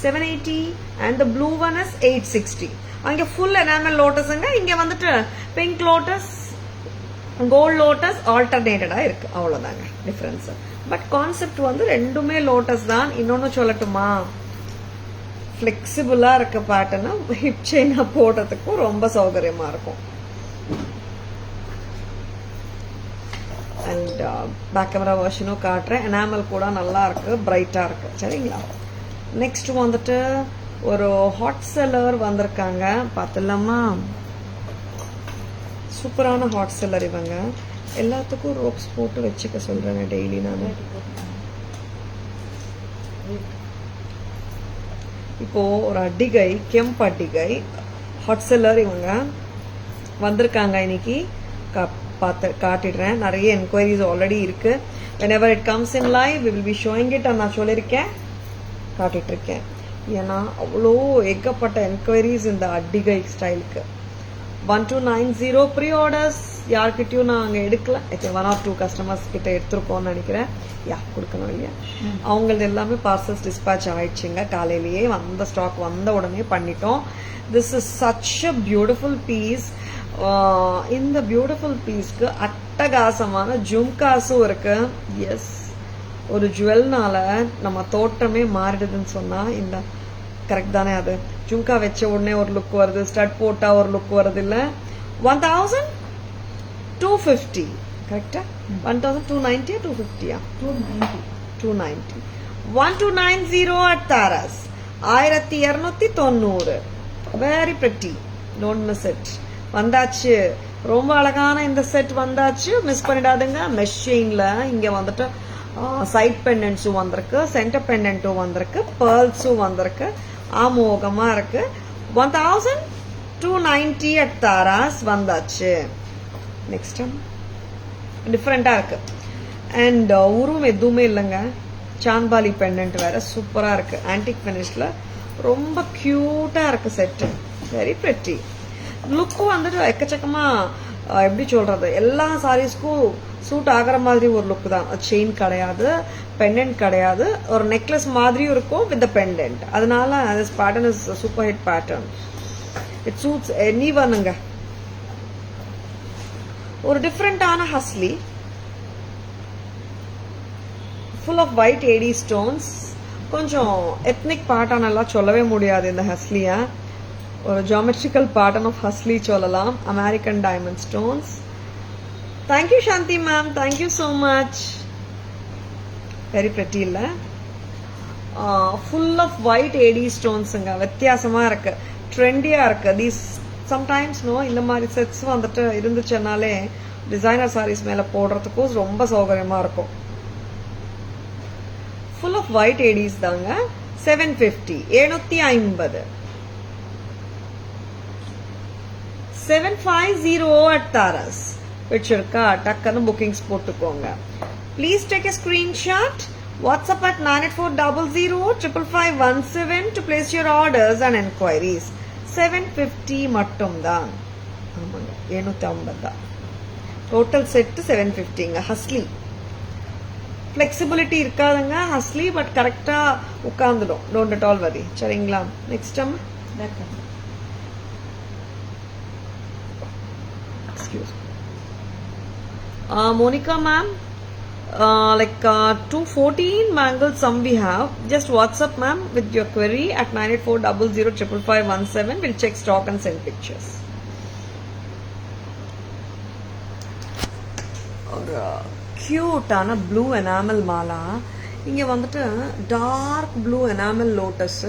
780 and the blue one is 860. அங்க full enamel lotusங்க. இங்க வந்துட்டு pink lotus, gold lotus alternated இருக்கு. அவ்வளவுதாங்க டிஃபரன்ஸ். பட் கான்செப்ட் வந்து ரெண்டுமே லோட்டஸ் தான். இன்னொன்னு சொல்லட்டுமா, ஃபிளெக்சிபிளா இருக்க பேட்டர்னா ஹிப் செயினா போடுறதுக்கும் ரொம்ப சௌகரியமா இருக்கும். அண்ட் பேக் கேமரா வெர்ஷனும் காட்டுறேன். எனாமல் கூட நல்லா இருக்கு, பிரைட்டா இருக்கு. சரிங்களா? நெக்ஸ்ட் வந்துட்டு ஒரு ஹாட் செல்லர் வந்திருக்காங்க, பார்த்துலாமா? சூப்பரான ஹாட் செல்லர் இவங்க. எல்லாத்துக்கும் ரோப்ஸ் போட்டு வச்சுக்க சொல்றேன் டெய்லி. நான் இப்போது ஒரு அட்டிகை கெம்ப் அட்டிகை ஹாட் செல்லர் இவங்க வந்திருக்காங்க இன்னைக்கு காட்டிடுறேன். நிறைய என்கொயரிஸ் ஆல்ரெடி இருக்கு. whenever it comes in live we will be showing it நான் சொல்லியிருக்கேன், காட்டிட்டு இருக்கேன். ஏன்னா அவ்வளோ ஏகப்பட்ட என்கொயரிஸ் இந்த அட்டிகை ஸ்டைலுக்கு. 1290 ப்ரீ ஆர்டர்ஸ் யார்கிட்டயும் நான் அங்கே எடுக்கல. 1 or 2 கஸ்டமர்ஸ் கிட்ட எடுத்துருக்கோம்னு நினைக்கிறேன். கொடுக்கணும் இல்லையா, அவங்களது எல்லாமே பார்சல்ஸ் டிஸ்பேச் ஆயிடுச்சுங்க. காலையிலேயே வந்த ஸ்டாக் வந்த உடனே பண்ணிட்டோம். This is such a beautiful piece. இந்த பியூட்டிஃபுல் பீஸ்க்கு அட்டகாசமான ஜும்காஸும் இருக்கு. எஸ், ஒரு ஜுவல்னால நம்ம தோட்டமே மாறிடுதுன்னு சொன்னா இந்த கரெக்ட் தானே? அது ஜும்கா வச்ச உடனே ஒரு லுக் வருது, ஸ்டட் போட்டா ஒரு லுக் வருது இல்ல. 1250 கரெக்டா? 1290 250 290 1290 at Taras. 1290. Very pretty, don't miss it. வந்தாச்சு, ரொம்ப அழகான இந்த செட் வந்தாச்சு, மிஸ் பண்ணிடாதுங்க. மெஷ் செயின்ல இங்க வந்துட்டு சைட் பெண்டன்ஸும் வந்திருக்கு, சென்டர் பெண்டன்ட்டும் வந்திருக்கு, பேர்ல்ஸும் வந்திருக்கு, ஆமோகமா இருக்கு. 1290 at Taras வந்தாச்சு. நெக்ஸ்ட் டிஃப்ரெண்டா இருக்கு. அண்ட் உருவம் எதுவுமே இல்லைங்க. சாந்த்பாலி பெண்டன்ட் வேற சூப்பரா இருக்கு. ஆன்டிக் ஃபினிஷ்ல ரொம்ப கியூட்டா இருக்கு செட்டு. Very pretty. லுக்கும் வந்துட்டு எக்கச்சக்கமா எப்படி சொல்றது, எல்லா சாரீஸ்க்கும் சூட் ஆகிற மாதிரி ஒரு லுக் தான். செயின் கிடையாது, பெண்டன்ட் கிடையாது, ஒரு நெக்லஸ் மாதிரியும் இருக்கும் வித் பெண்டன்ட். அதனால this pattern is super hit pattern. It suits any ஒன்னுங்க. ஒரு டிஃப்ரெண்டான ஹஸ்லி, full of white AD stones. கொஞ்சம் எத்னிக் பேட்டர்ன் எல்லாம் சொல்லவே முடியாது இந்த ஹஸ்லியா. ஒரு ஜியோமெட்ரிக்கல் பேட்டர்ன் ஆஃப் ஹஸ்லி சொல்லலாம். American diamond stones. Thank you Shanthi ma'am, thank you so much. Very pretty இல்ல? ஃபுல் ஆஃப் ஒயிட் ஏடி ஸ்டோன்ஸுங்க. வித்தியாசமா இருக்கு, ட்ரெண்டியா இருக்கு. தீஸ் சம்டைம்ஸ் இந்த மாதிரி செட்ஸ் வந்துட்டு இருந்துச்சுனாலே டிசைனர் சாரீஸ் மேல போடுறதுக்கும் ரொம்ப சௌகரியமா இருக்கும். ஃபுல் ஆஃப் ஒயிட் ஏடிஸ் தாங்க. 750 750 750 at Taras. வச்சிருக்கா, டக்குன்னு புக்கிங்ஸ் போட்டுக்கோங்க. Please take a screenshot. WhatsApp at 9840055517 to place your orders and enquiries. 750 மட்டும் தான். ஆமாங்க, 750 தான். டோட்டல் செட்டு 750ங்க. ஹஸ்லி ஃபிளெக்சிபிலிட்டி இருக்காதுங்க ஹஸ்லி, பட் கரெக்டா உட்காந்துடும். டோன்ட் அட் ஆல் வரி. சரிங்களா? நெக்ஸ்ட் அம்மா, excuse me. Monica ma'am, like 214 bangles some we have. Just WhatsApp ma'am with your query at 9840055517. We'll check stock and send pictures. ஒரு கியூட்டான ப்ளூ எனாமல் மாலா. இங்க வந்துட்டு டார்க் ப்ளூ எனாமல் லோட்டஸ்.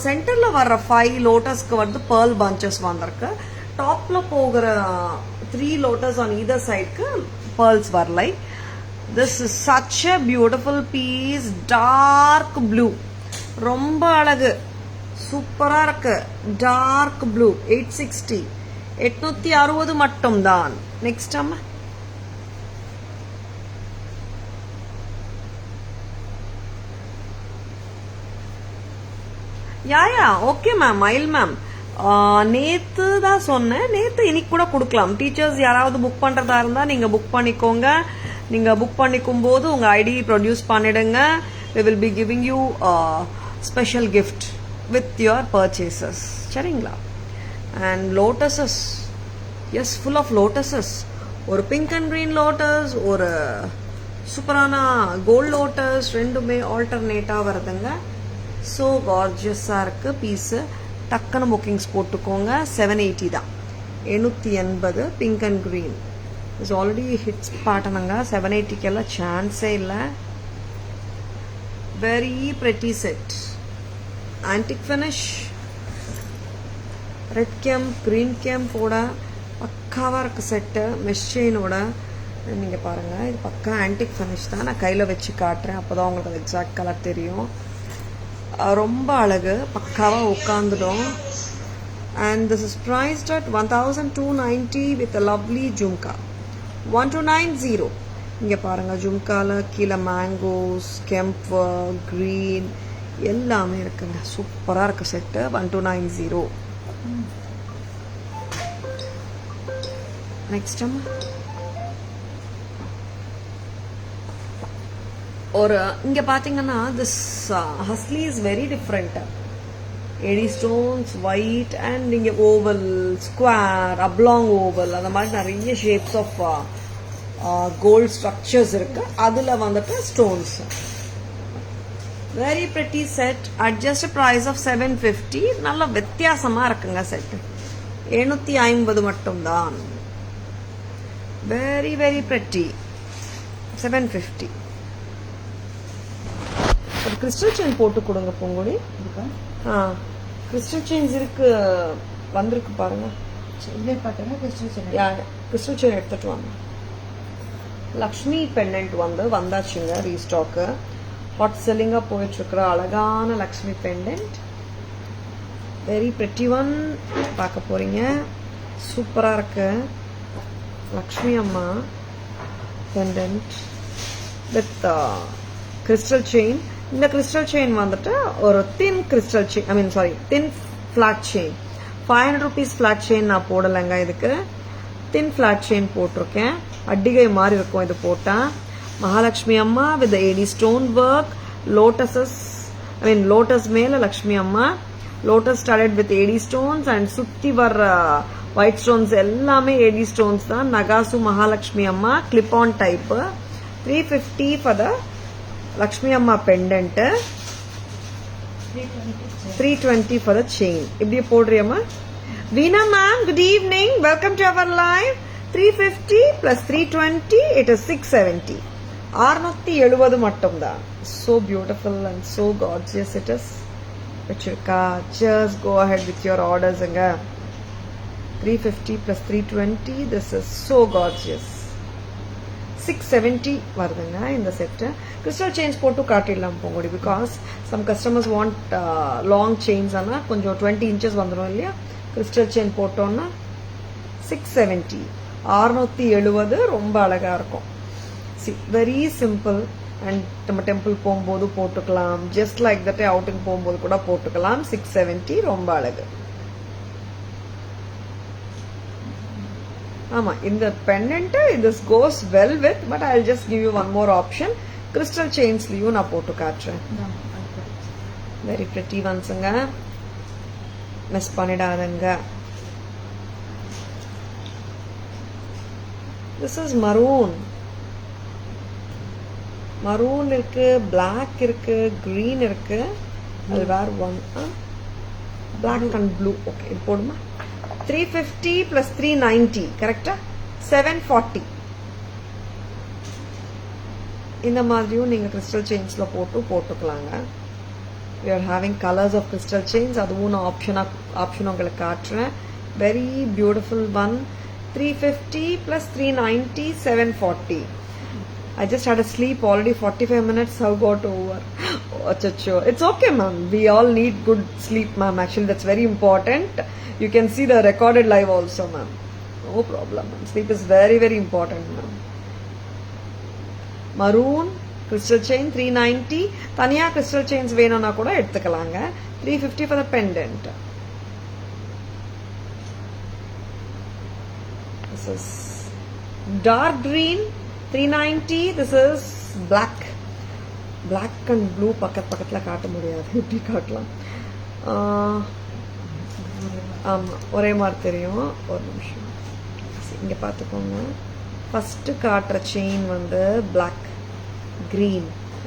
சென்டர்ல வர்ற 5 லோட்டஸ்க்கு வந்து pearl bunches வந்திருக்கு. டாப்ல போகிற 3 லோட்டஸ் ஆன் either சைடுக்கு pearls வரலை. This is such a beautiful piece. Dark blue, ரொம்ப அழகு, சூப்பரா இருக்கு. டார்க் ப்ளூ 860 860 மட்டும் தான். நெக்ஸ்ட் அம்மா, யா ஓகே மேம், மயில் மேம். நேத்து தான் சொன்னேன், நேத்து இன்னைக்கு கூட கொடுக்கலாம். டீச்சர்ஸ் யாராவது புக் பண்றதா இருந்தா நீங்க புக் பண்ணிக்கோங்க. நீங்க புக் பண்ணிக்கும் போது உங்க ஐடி ப்ரொடியூஸ் பண்ணிடுங்க. we will be giving you a special gift with your purchases. சரிங்களா? and lotuses, yes, full of lotuses. ஒரு பிங்க் அண்ட் கிரீன் லோட்டஸ், ஒரு சூப்பரான கோல்ட் லோட்டஸ், ரெண்டுமே ஆல்டர்னேட்டா வருதுங்க. ஸோ கார்ஜியஸா இருக்கு பீஸ். டக்குன்னு புக்கிங்ஸ் போட்டுக்கோங்க. 780 தான். 780 pink and green is already hits பேட்டர்னுங்க. 780க்கு எல்லாம் சான்ஸே இல்லை. Very pretty set. Antique finish, red kemp, green கேம்போட பக்காவா இருக்கு செட்டு. மெஷ் செயினோட நீங்க பாருங்க. இது பக்கா ஆன்டிக் ஃபினிஷ் தான். நான் கையில வச்சு காட்டுறேன், அப்போதான் உங்களுக்கு எக்ஸாக்ட் கலர் தெரியும். ரொம்ப அழகு, பக்காவாக உட்காந்துடும். And this is priced at 1290 with a lovely jhumka. 1290. இங்கே பாருங்கள், ஜும்காவில் கீழே மேங்கோஸ், கெம்ப், க்ரீன் எல்லாமே இருக்குங்க. சூப்பராக இருக்குது செட்டு. 1290. நெக்ஸ்ட் ஒரு இங்கே பார்த்தீங்கன்னா திஸ் ஹஸ்லி is very different. AD stones, white and இங்கே ஓவல், ஸ்கொயர், அப்லாங் ஓவல், அந்த மாதிரி நிறைய ஷேப்ஸ் ஆஃப் கோல்ட் ஸ்ட்ரக்சர்ஸ் இருக்கு. அதில் வந்துட்டு stones. Very pretty set. At just price of 750. நல்ல வித்தியாசமாக இருக்குங்க செட்டு. 750 மட்டும்தான். Very very pretty. 750. ஒரு கிறிஸ்டல் செயின் போட்டு கொடுங்க பொங்குடி. கிறிஸ்டல் செயின்ஸ் இருக்கு, வந்திருக்கு பாருங்க. கிறிஸ்டல் செயின் எடுத்துட்டு வாங்க. லக்ஷ்மி பெண்டன்ட் வந்தாச்சுங்க ரீஸ்டாக்கு. ஹாட் செல்லிங்கா போயிட்டு இருக்கிற அழகான Lakshmi pendant. Very pretty one பார்க்க போறீங்க. சூப்பரா இருக்கு. லக்ஷ்மி அம்மா பெண்டன்ட் வித் கிறிஸ்டல் செயின். இந்த கிறிஸ்டல் செயின் வந்துட்டு ஒரு thin crystal chain, thin flat chain. 500 rupees flat chain நான் போடலைங்க. இதுக்கு தின் ஃபிளாட் செயின் போட்டிருக்கேன். அடிகை மாதிரி இருக்கும் இது போட்டா. மகாலட்சுமி அம்மா with AD stone work, lotuses, lotus மேல லக்ஷ்மி அம்மா, lotus started with AD stones and சுத்தி வர்ற ஒயிட் ஸ்டோன்ஸ் எல்லாமே ஏடி ஸ்டோன்ஸ் தான். நகாசு மகாலட்சுமி அம்மா clip on type. 350 for the Lakshmi அம்மா பெண்டன்ட். 320 for the chain. இப்படியே போடுறியம்மா. Veena ma'am, good evening, welcome to our live. 350 plus 320 it is 670. 670 மட்டும்தான். So beautiful and so gorgeous it is. வச்சிருக்கா. Just go ahead with your orders அங்க. 350 plus 320. This is so gorgeous. 670 வருதுங்க இந்த set. Crystal chains போட்டு காட்டிடலாம் போங்கடி. Because some customers want long chains. ஆனால் கொஞ்சம் 20 inches வந்துடும் இல்லையா. கிறிஸ்டல் செயின் போட்டோன்னா 670. 670 ரொம்ப அழகா இருக்கும். Very simple. அண்ட் நம்ம டெம்பிள் போகும்போது போட்டுக்கலாம். ஜஸ்ட் லைக் தட் அவுட்டிங் போகும்போது கூட போட்டுக்கலாம். 670 ரொம்ப அழகு. ஆமா, இந்த pendant this goes well with, but I'll just give you one more option. Crystal செயின்ஸ்லயும் நான் போட்டு காட்டுறேன். வெரி பிரிட்டி ஒன்ஸுங்க, மிஸ் பண்ணிடாதங்க. This is maroon. மரூன் இருக்கு, பிளாக் இருக்கு, கிரீன் இருக்கு. அது வேற one black and blue. Okay, இது போடுமா. 350 plus 390 கரெக்டா. 740. இந்த மாதிரியும் நீங்க கிறிஸ்டல் செயின்ஸ்ல போட்டுக்கலாங்க. we are having colors of crystal chains. அதுவும் நான் ஆப்ஷன் உங்களுக்கு காட்டுறேன். Very beautiful one. 350 plus 390 740. I just had a sleep already. 45 minutes have got over. Achacho. It's okay, ma'am. We all need good sleep, ma'am. Actually, that's very important. You can see the recorded live also, ma'am. No problem, ma'am. Sleep is very, very important, ma'am. Maroon crystal chain 390. Taniya crystal chains வேணும்னா கூட எடுத்துக்கலாங்க. 350 for the pendant. This is dark green 390. This is black. Black and blue பக்கத்துல காட்ட முடியாது. இப்படி காட்டலாம். ஆமா, ஒரே மாதிரி தெரியும். ஒரு நிமிஷம் இங்க பார்த்துக்கோங்க. ஃபர்ஸ்ட் காட்டுற chain black, green,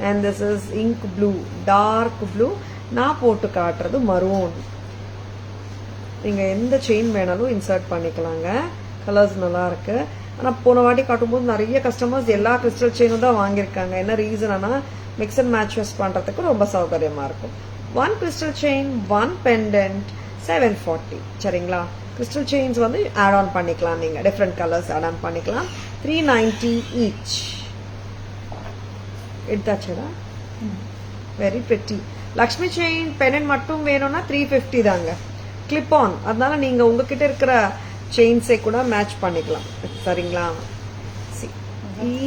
and this is ink blue, dark blue. நான் போட்டு காட்டுறது maroon. நீங்க எந்த செயின் வேணாலும் இன்சர்ட் பண்ணிக்கலாங்க. கலர்ஸ் நல்லா இருக்கு. ஆனால் போன வாட்டி காட்டும்போது நிறைய கஸ்டமர்ஸ் எல்லா கிறிஸ்டல் செயினும் தான் வாங்கியிருக்காங்க. என்ன ரீசன்னா மிக்ஸ் அண்ட் மேட்சஸ் பண்ணுறதுக்கு ரொம்ப சௌகரியமாக இருக்கும். 1 கிறிஸ்டல் செயின், 1 பெண்டன்ட், 740. சரிங்களா. கிறிஸ்டல் செயின்ஸ் ஆட் ஆன் பண்ணிக்கலாம். நீங்கள் டிஃப்ரெண்ட் கலர்ஸ் ஆட் ஆன் பண்ணிக்கலாம். 390 ஈச். எடுத்தாச்சுடா. Very pretty. லக்ஷ்மி செயின் பெனன் மட்டும் வேணும்னா 350 தாங்க. கிளிப் ஆன், அதனால நீங்க உங்ககிட்ட இருக்கிற செயின்ஸை கூட மேட்ச் பண்ணிக்கலாம். சரிங்களா?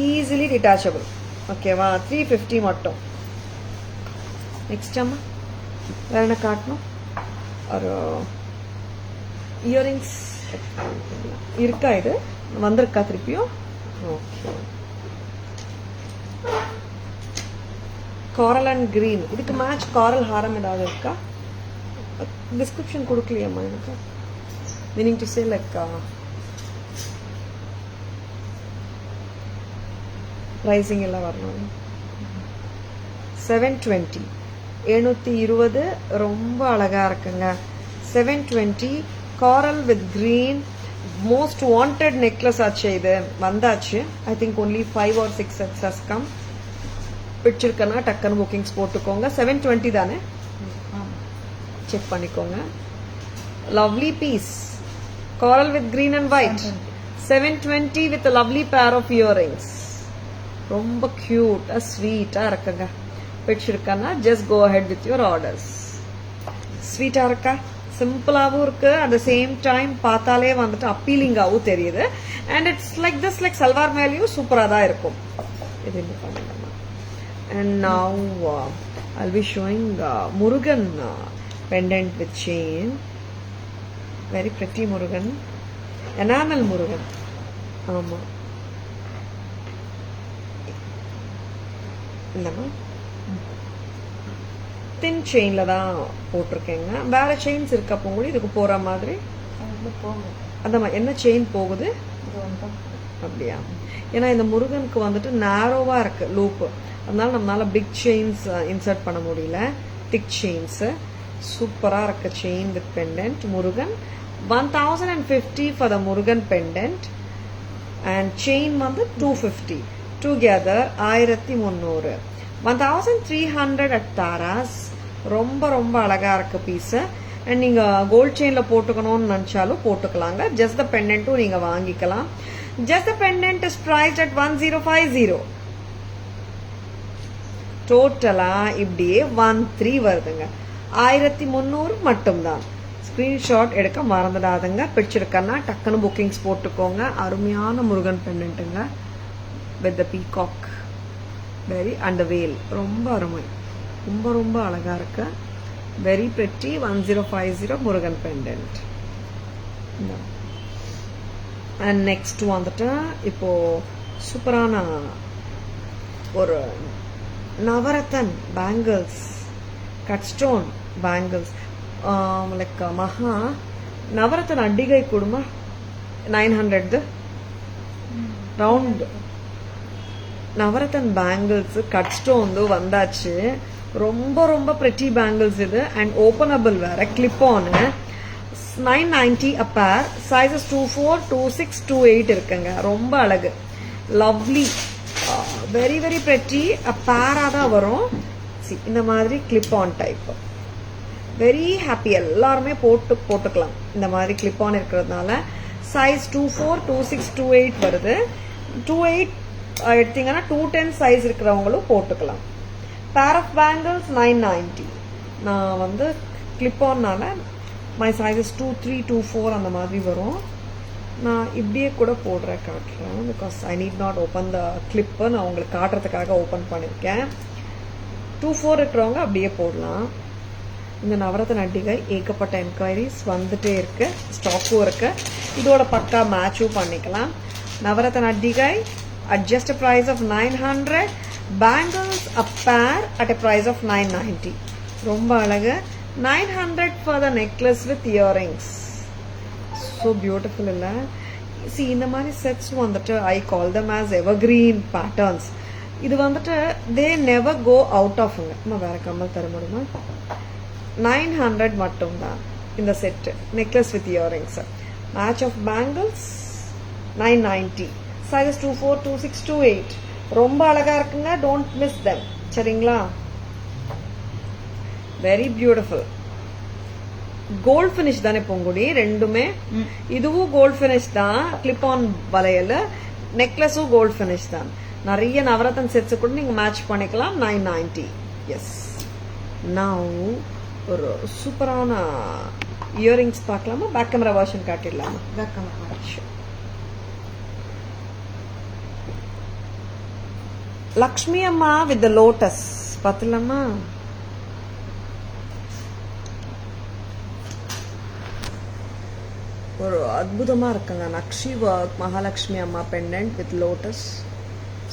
Easily detachable. ஓகேவா? 350 மட்டும். நெக்ஸ்ட் அம்மா வேற என்ன காட்டணும்? ஒரு இயரிங்ஸ் இருக்கா? இது வந்திருக்கா திருப்பியும்? ஓகே. காரல் அண்ட் கிரீன், இதுக்கு மேட்ச் காரல் ஹாரம் ஏதாவது இருக்கா? டிஸ்கிரிப்ஷன் கொடுக்கலையம்மா எனக்கு. Meaning to say like pricing எல்லாம் வரணும். 720 720 ரொம்ப அழகா இருக்குங்க. 720 coral with green, most wanted necklace ஆச்சு. இது வந்தாச்சு. I think only 5 or 6 sets has come. பிடிச்சிருக்கனா டக்குன்னு புக்கிங்ஸ் போட்டுக்கோங்க. 720 தானே? செக் பண்ணிக்கோங்க. Lovely piece, coral with green and white, 720 with lovely pair of earrings. ரொம்ப கியூட்டா ஸ்வீட்டா இருக்குங்க. பிடிச்சிருக்கனா just go ahead with your orders. ஸ்வீட்டா இருக்கா? சிம்பிளாவும் இருக்கு, அட் த சேம் டைம் பார்த்தாலே வந்துட்டு அப்பீலிங்காவும் தெரியுது. And it's like this, like salwar மேலேயும் சூப்பரா தான் இருக்கும். இது என்ன பண்ணுங்கம்மா. And now I'll be showing Murugan pendant with chain. Very pretty Murugan. Enamel Murugan. ஆமா. இல்லம்மா, தின் செயின்ல தான் போட்டிருக்கேங்க. வேற செயின்ஸ் இருக்கா பொங்கல் இதுக்கு போற மாதிரி? அந்த மாதிரி என்ன செயின் போகுது? அப்படியா? ஏன்னா இந்த முருகனுக்கு வந்துட்டு நேரோவா இருக்கு லூப்பு, அதனால நம்மளால பிக் செயின்ஸ் இன்சர்ட் பண்ண முடியல. திக் செயின்ஸ் சூப்பரா இருக்கு. Chain with pendant Murugan 1050 for the Murugan pendant and chain வந்து 250 டுகெதர் 1300. 1300 அட் தாராஸ். ரொம்ப ரொம்ப அழகா இருக்கு பீஸ். அண்ட் நீங்க கோல்ட் செயின்ல போட்டுக்கணும்னு நினைச்சாலும் போட்டுக்கலாங்க. ஜஸ்ட் த பெண்டன்ட்டும் நீங்க வாங்கிக்கலாம். Just the pendant is priced at 1050. டோட்டலா இப்படியே 13 வருதுங்க. 1300 மட்டும்தான். ஸ்கிரீன்ஷாட் எடுக்க மறந்துடாதுங்க. பிடிச்சிருக்கன்னா டக்குன்னு புக்கிங்ஸ் போட்டுக்கோங்க. அருமையான முருகன் பெண்டன்ட்டுங்க with the peacock very and the வேல். ரொம்ப அருமை, ரொம்ப ரொம்ப அழகா இருக்கு. Very pretty. 1050 Murugan pendant. And next வந்துட்டு இப்போ சூப்பரான ஒரு navratan bangles, cut stone bangles, like மகா நவரத்தன் அடிகை கொடுமா 900 round navratan bangles cut stone வந்தாச்சு. ரொம்ப ரொம்ப பிரிட்டி பேங்கிள்ஸ் இது. அண்ட் ஓபனபிள் வேற, கிளிப் ஆன். 990 a pair. சைஸஸ் 24, 26, 28 இருக்குங்க. ரொம்ப அழகு. Lovely, very very pretty. பேரா தான் வரும். இந்த மாதிரி clip on type. Very happy. எல்லாருமே போட்டுக்கலாம் இந்த மாதிரி கிளிப் ஆன் இருக்கிறதுனால. சைஸ் 24, 26, 28 வருது. 28 எடுத்தீங்கன்னா 210 சைஸ் இருக்கிறவங்களும் போட்டுக்கலாம். Pair of bangles 990. நான் வந்து கிளிப் ஆன்னால மை சைஸஸ் 23, 24 அந்த மாதிரி வரும். நான் இப்படியே கூட காட்டுறேன். Because I need not open the clip. நான் உங்களுக்கு காட்டுறதுக்காக ஓப்பன் பண்ணியிருக்கேன். 24 இருக்கிறவங்க அப்படியே போடலாம். இந்த நவரத்தன் அட்டிகை ஏகப்பட்ட என்கொயரிஸ் வந்துட்டே இருக்கு. ஸ்டாக்கும் இருக்கு. இதோட பக்கா மேட்சும் பண்ணிக்கலாம். Navratan அட்டிகை at just a price of 900. Bangles a pair at a price of 990. ரொம்ப அழகு. 900 for the necklace with earrings. So beautiful இல்ல? See, இந்த மாதிரி sets வந்துட்டு I call them as evergreen patterns. இது வந்துட்டு they never go out of. வேற கம்மல் தர முடியுமா? 900 மட்டும் தான் இந்த set. necklace with earrings. Match of bangles 990. Sizes 24, 26, 28. ரொம்ப அழகா இருக்குங்க. Don't miss them. சரிங்களா? Very beautiful. கோல்ட் ஃபினிஷ் தானே பொங்குடி ரெண்டுமே? இதுவும் கோல்ட் ஃபினிஷ் தான். கிளிப் ஆன் வளையல், நெக்லஸும் கோல்ட் ஃபினிஷ் தான். நிறைய நவரத்தன் செட்ஸ் கூட நீங்க மேட்ச் பண்ணிக்கலாம். 990. எஸ், நான் ஒரு சூப்பரான இயரிங்ஸ் பார்க்கலாமா? பேக் கேமரா வெர்ஷன் காட்டிடலாமா? பேக் கலர் லக்ஷ்மி அம்மா வித் த லோட்டஸ் பார்த்துலாமா? ஒரு அற்புதமா இருக்குங்க. நக்ஷி ஒர்க் மகாலட்சுமி அம்மா pendant with lotus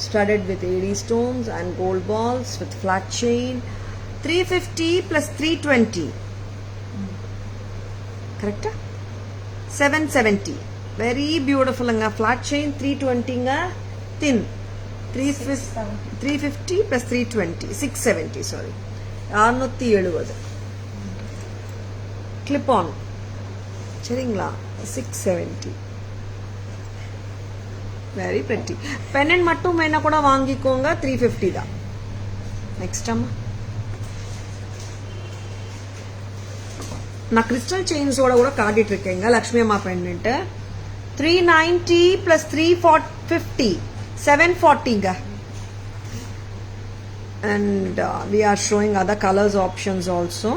studded with AD stones and gold balls with flat chain. 350 plus 320. Correct? 770. Very beautiful anga. Flat chain 320 nga. Thin 350 plus 320. 670 sorry. 670. Clip on. சரிங்களா? 670. Very pretty. பென்னன் மட்டும் வேணா கூட வாங்கிக்கோங்க. 350 தான். நெக்ஸ்ட் அம்மா நான் கிறிஸ்டல் செயின்ஸோட கூட காட்டிட்டு இருக்கேங்க. லக்ஷ்மி அம்மா பென்னன்ட் 390 plus 350 740ங்க. and we are showing other colors options also.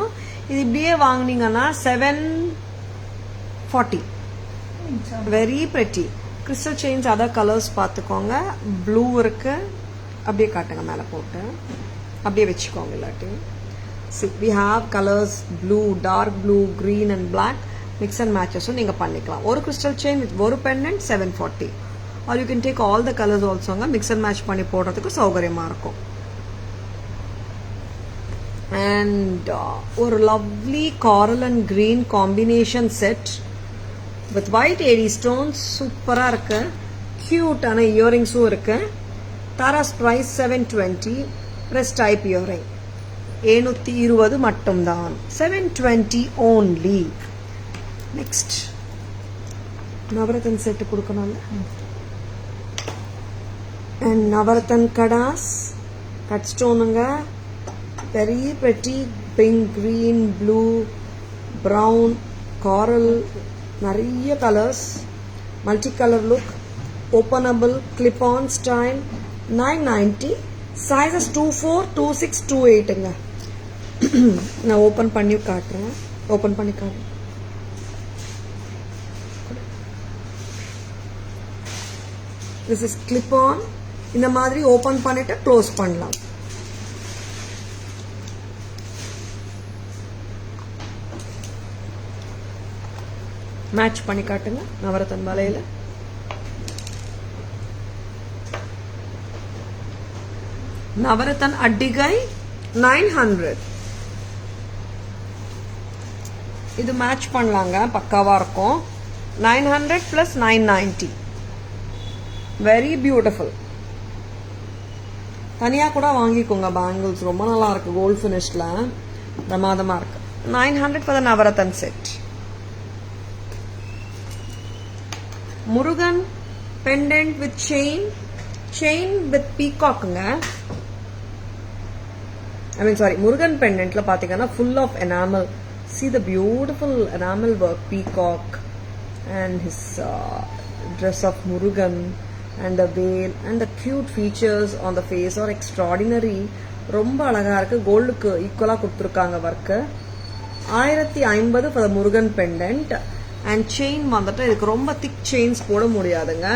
இது இப்படியே வாங்குனீங்கன்னா 740. Very pretty. Crystal chains other colours பார்த்துக்கோங்க. ப்ளூ இருக்கு, அப்படியே காட்டுங்க மேலே போட்டு, அப்படியே வச்சுக்கோங்க. இல்லாட்டி we have colors blue, dark blue, green and black mix and matches நீங்கள் பண்ணிக்கலாம். ஒரு கிறிஸ்டல் செயின் வித் ஒரு pendant 740 or you can take all the colors also. mix and match பண்ணி போடுறதுக்கு சௌகரியமா இருக்கும். and ஒரு lovely coral and green combination set with white AD stones. சூப்பரா இருக்கு. கியூட்டான இயரிங்ஸும் இருக்கு. Taras price 720. press type earring 720 மட்டும்தான். 720 only. நெக்ஸ்ட் நவரத்தன் செட்டு கொடுக்கணும்ல. and நவரத்தன் கடாஸ் கட் ஸ்டோனுங்க. Very pretty pink, green, blue, brown, coral, நிறைய colours, multi colour look, openable, clip on style. 990. Sizes 24, 26, 28ங்க. நான் ஓப்பன் பண்ணி காட்டுறேன். ஓப்பன் பண்ணி காட்டுறேன். This is clip on. இந்த மாதிரி ஓப்பன் பண்ணிட்டு க்ளோஸ் பண்ணலாம். மேட்ச் பண்ணி காட்டுங்க. நவரத்தன் வலையில நவரத்தன் அட்டிகை 900. இது மேட்ச் பண்ணலாங்க, பக்காவா இருக்கும். 900 plus 990. Very beautiful. தனியா கூட வாங்கிக்கோங்க. பேங்கிள்ஸ் ரொம்ப நல்லா இருக்கு. கோல்ட் ஃபினிஷ்ல பிரமாதமா இருக்கு. 900 for the navaratan set. Murugan pendant with chain with peacockங்க. முருகன் pendantல பாத்தீங்கன்னா full of enamel. See the beautiful enamel work, peacock and his dress of Murugan and the veil and the cute features on the face are extraordinary. ரொம்ப அழகா இருக்கு. கோல்டுக்கு ஈக்குவலா கொடுத்துருக்காங்க work. 1050 for the Murugan pendant. and chain வந்துட்டு இதுக்கு ரொம்ப thick chains போட முடியாதுங்க.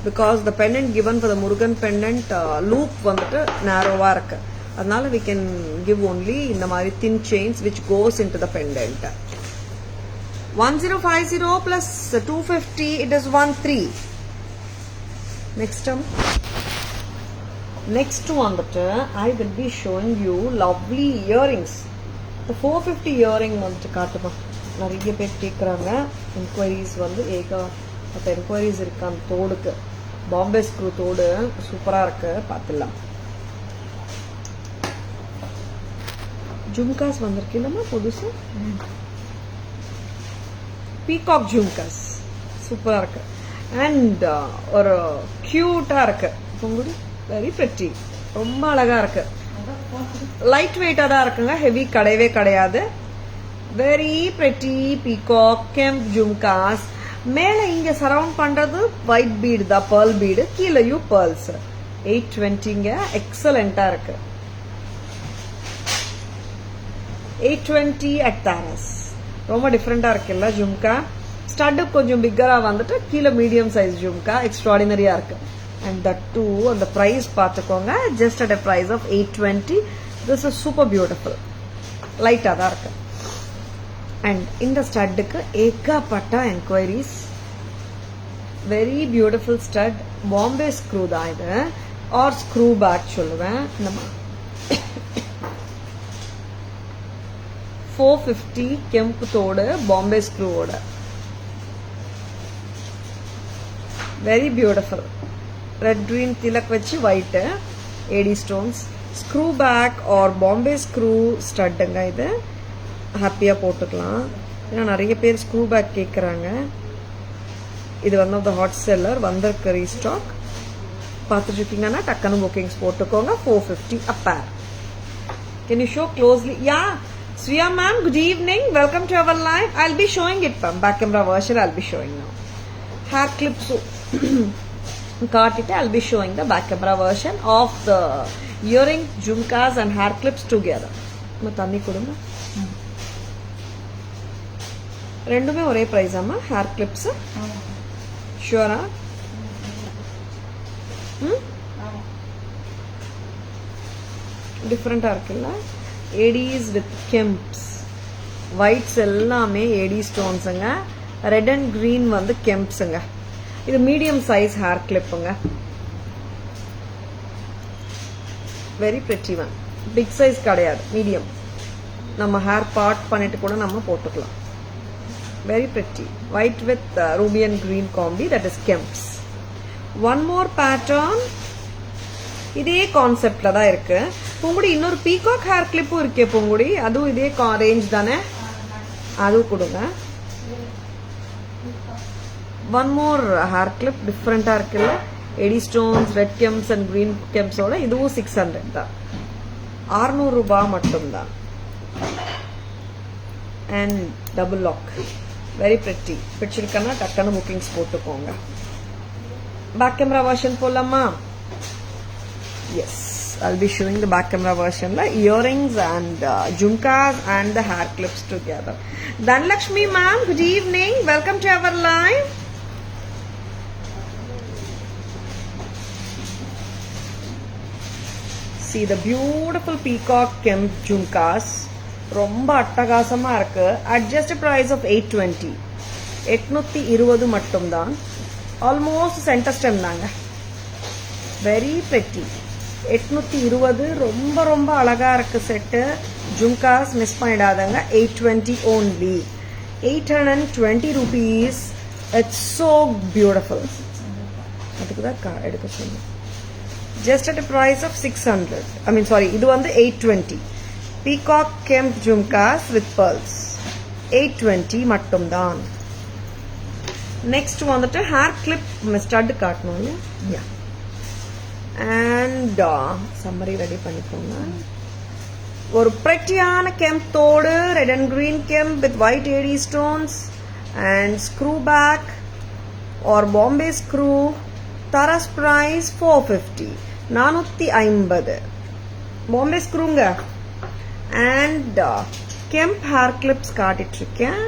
because the pendant given for the Murugan pendant loop வந்துட்டு narrow-வா இருக்கு. அதனால we can give only இந்த மாதிரி thin chains which goes into the pendant. 1050 plus 250 it is 13. next வந்துட்டு I will be showing you lovely earrings. the 450 earring வந்துட்டு காட்டுமா. நிறைய பேர் கேட்குறாங்க. என்கொயரிஸ் வந்து மற்ற என்கொயரிஸ் இருக்கு. அந்த தோடுக்கு பாம்பே ஸ்க்ரூ தோடு சூப்பராக இருக்கு. பார்த்துடலாம். ஜும்காஸ் வந்திருக்கு இல்லைம்மா புதுசு. பீகாக் ஜும்காஸ் சூப்பராக இருக்கு. அண்ட் ஒரு க்யூட்டாக இருக்கு. Pongudi very pretty. ரொம்ப அழகா இருக்கு. லைட் வெயிட்டாக தான் இருக்குங்க. ஹெவி கிடையவே கிடையாது. Very pretty peacock kemp jhumkas. மேல இங்க சரவுண்ட் பண்றது ஒயிட் பீடு தான், பேர்ல் பீடு. கீழேயும் பேர்ல்ஸ். 820ங்க. எக்ஸலண்டா இருக்கு. 820 at Taras. ரொம்ப டிஃப்ரெண்ட்டாக இருக்குல்ல ஜும்கா. ஸ்டட்டு கொஞ்சம் பிக்கராக வந்துட்டு கீழே மீடியம் சைஸ் ஜும்கா எக்ஸ்ட்ராடினரியாக இருக்கு. அண்ட் தட் டூ அந்த ப்ரைஸ் பார்த்துக்கோங்க, just at a price of 820. This is super beautiful, லைட்டாக தான் இருக்கு. அண்ட் இந்த ஸ்டட்டுக்கு ஏகப்பட்ட enquiries. Very beautiful stud, Bombay screw தான் இது, ஆர் ஸ்க்ரூ பேக் சொல்லுவேன். இந்த 450 கெம்பு தோடு பாம்பே ஸ்க்ரூவோட. Very beautiful, red green tilak வச்சு white AD stones. Screw back or Bombay screw ஸ்டட்டுங்க இது. ஹாப்பியாக போட்டுக்கலாம், ஏன்னா நிறைய பேர் ஸ்க்ரூ பேக் கேட்குறாங்க. இது one of the hot seller, வந்திருக்கு ரீஸ்டாக். பார்த்துட்டு இருக்கீங்கன்னா டக்குனு புக்கிங்ஸ் போட்டுக்கோங்க. 450 a pair. Can you show closely? Yeah, Sriya ma'am, good evening. Welcome to our live. I'll be showing it, ma'am. Back camera version I'll be showing now. Hair clips. I'll be showing the back camera version of the earring, jhumkas and hair clips together. தண்ணி கொடுங்க. ரெண்டுமே ஒரே price ஆமா? Hair clips ஷூரா? டிஃப்ரெண்ட்டாக இருக்குல்ல. ADs with kemps, whites எல்லாமே AD ஸ்டோன்ஸுங்க, ரெட் அண்ட் க்ரீன் வந்து கெம்ப்ஸுங்க. இது மீடியம் சைஸ் ஹேர் கிளிப்புங்க, very pretty one. Big size கிடையாது, மீடியம். நம்ம ஹேர் பார்ட் பண்ணிட்டு கூட நம்ம போட்டுக்கலாம். Very pretty, white with ruby and green combi, that is Kemps. One more pattern, இதே கான்செப்ட்ல தான் இருக்கு. பூங்குடி இன்னொரு பீகாக் ஹேர் கிளிப்பும் இருக்கே பூங்குடி, அதுவும் இதே ரேஞ்ச் தானே, அதுவும் கொடுங்க. ஒன் மோர் ஹேர் கிளிப் டிஃப்ரெண்டா இருக்குல்ல, AD stones, red kemps and green கெம்ப்ஸோட. இதுவும் 600 தான், 600 ரூபாய் மட்டும்தான். And double lock, very pretty. பிடிச்சிருக்கன்னா டக்குன்னு புக்கிங்ஸ் போட்டுக்கோங்க. பேக் கேமரா வெர்ஷன் போலாமா? Yes, I'll be showing the back camera version la earrings and jhumkas and the hair clips together. Dhanlakshmi ma'am, good evening. Welcome to our live. See the beautiful peacock kemp jhumkas. ரொம்ப அட்டகாசமா இருக்கு. At just price of 820, 820 மட்டும்தான். Almost centre stem தாங்க, very pretty. 820 ரொம்ப ரொம்ப அழகா இருக்கு set. Jhumkas miss பண்ணிடாதங்க. 820 only, 820 rupees. It's so beautiful. அதுக்கு தான் எடுக்க சொன்னேன். Just at price of 600. I mean sorry, இது வந்து 820. Peacock Kemp Jhumkas with pearls, 820 மட்டும் தான். நெக்ஸ்ட் வந்துட்டு ஹேர் கிளிப் ஸ்டட் காட்டணும். யா, அண்ட் சம்மரி ரெடி பண்ணிக்கோங்க. ஒரு பிரெட்டியான கெம்ப் தோடு, red and green kemp with white AD stones and screw back or Bombay screw. Taras price 450, 450. Bombay ஸ்க்ரூங்க. அண்ட் கெம்ப் ஹேர் கிளிப்ஸ் காட்டிட்டு இருக்கேன்.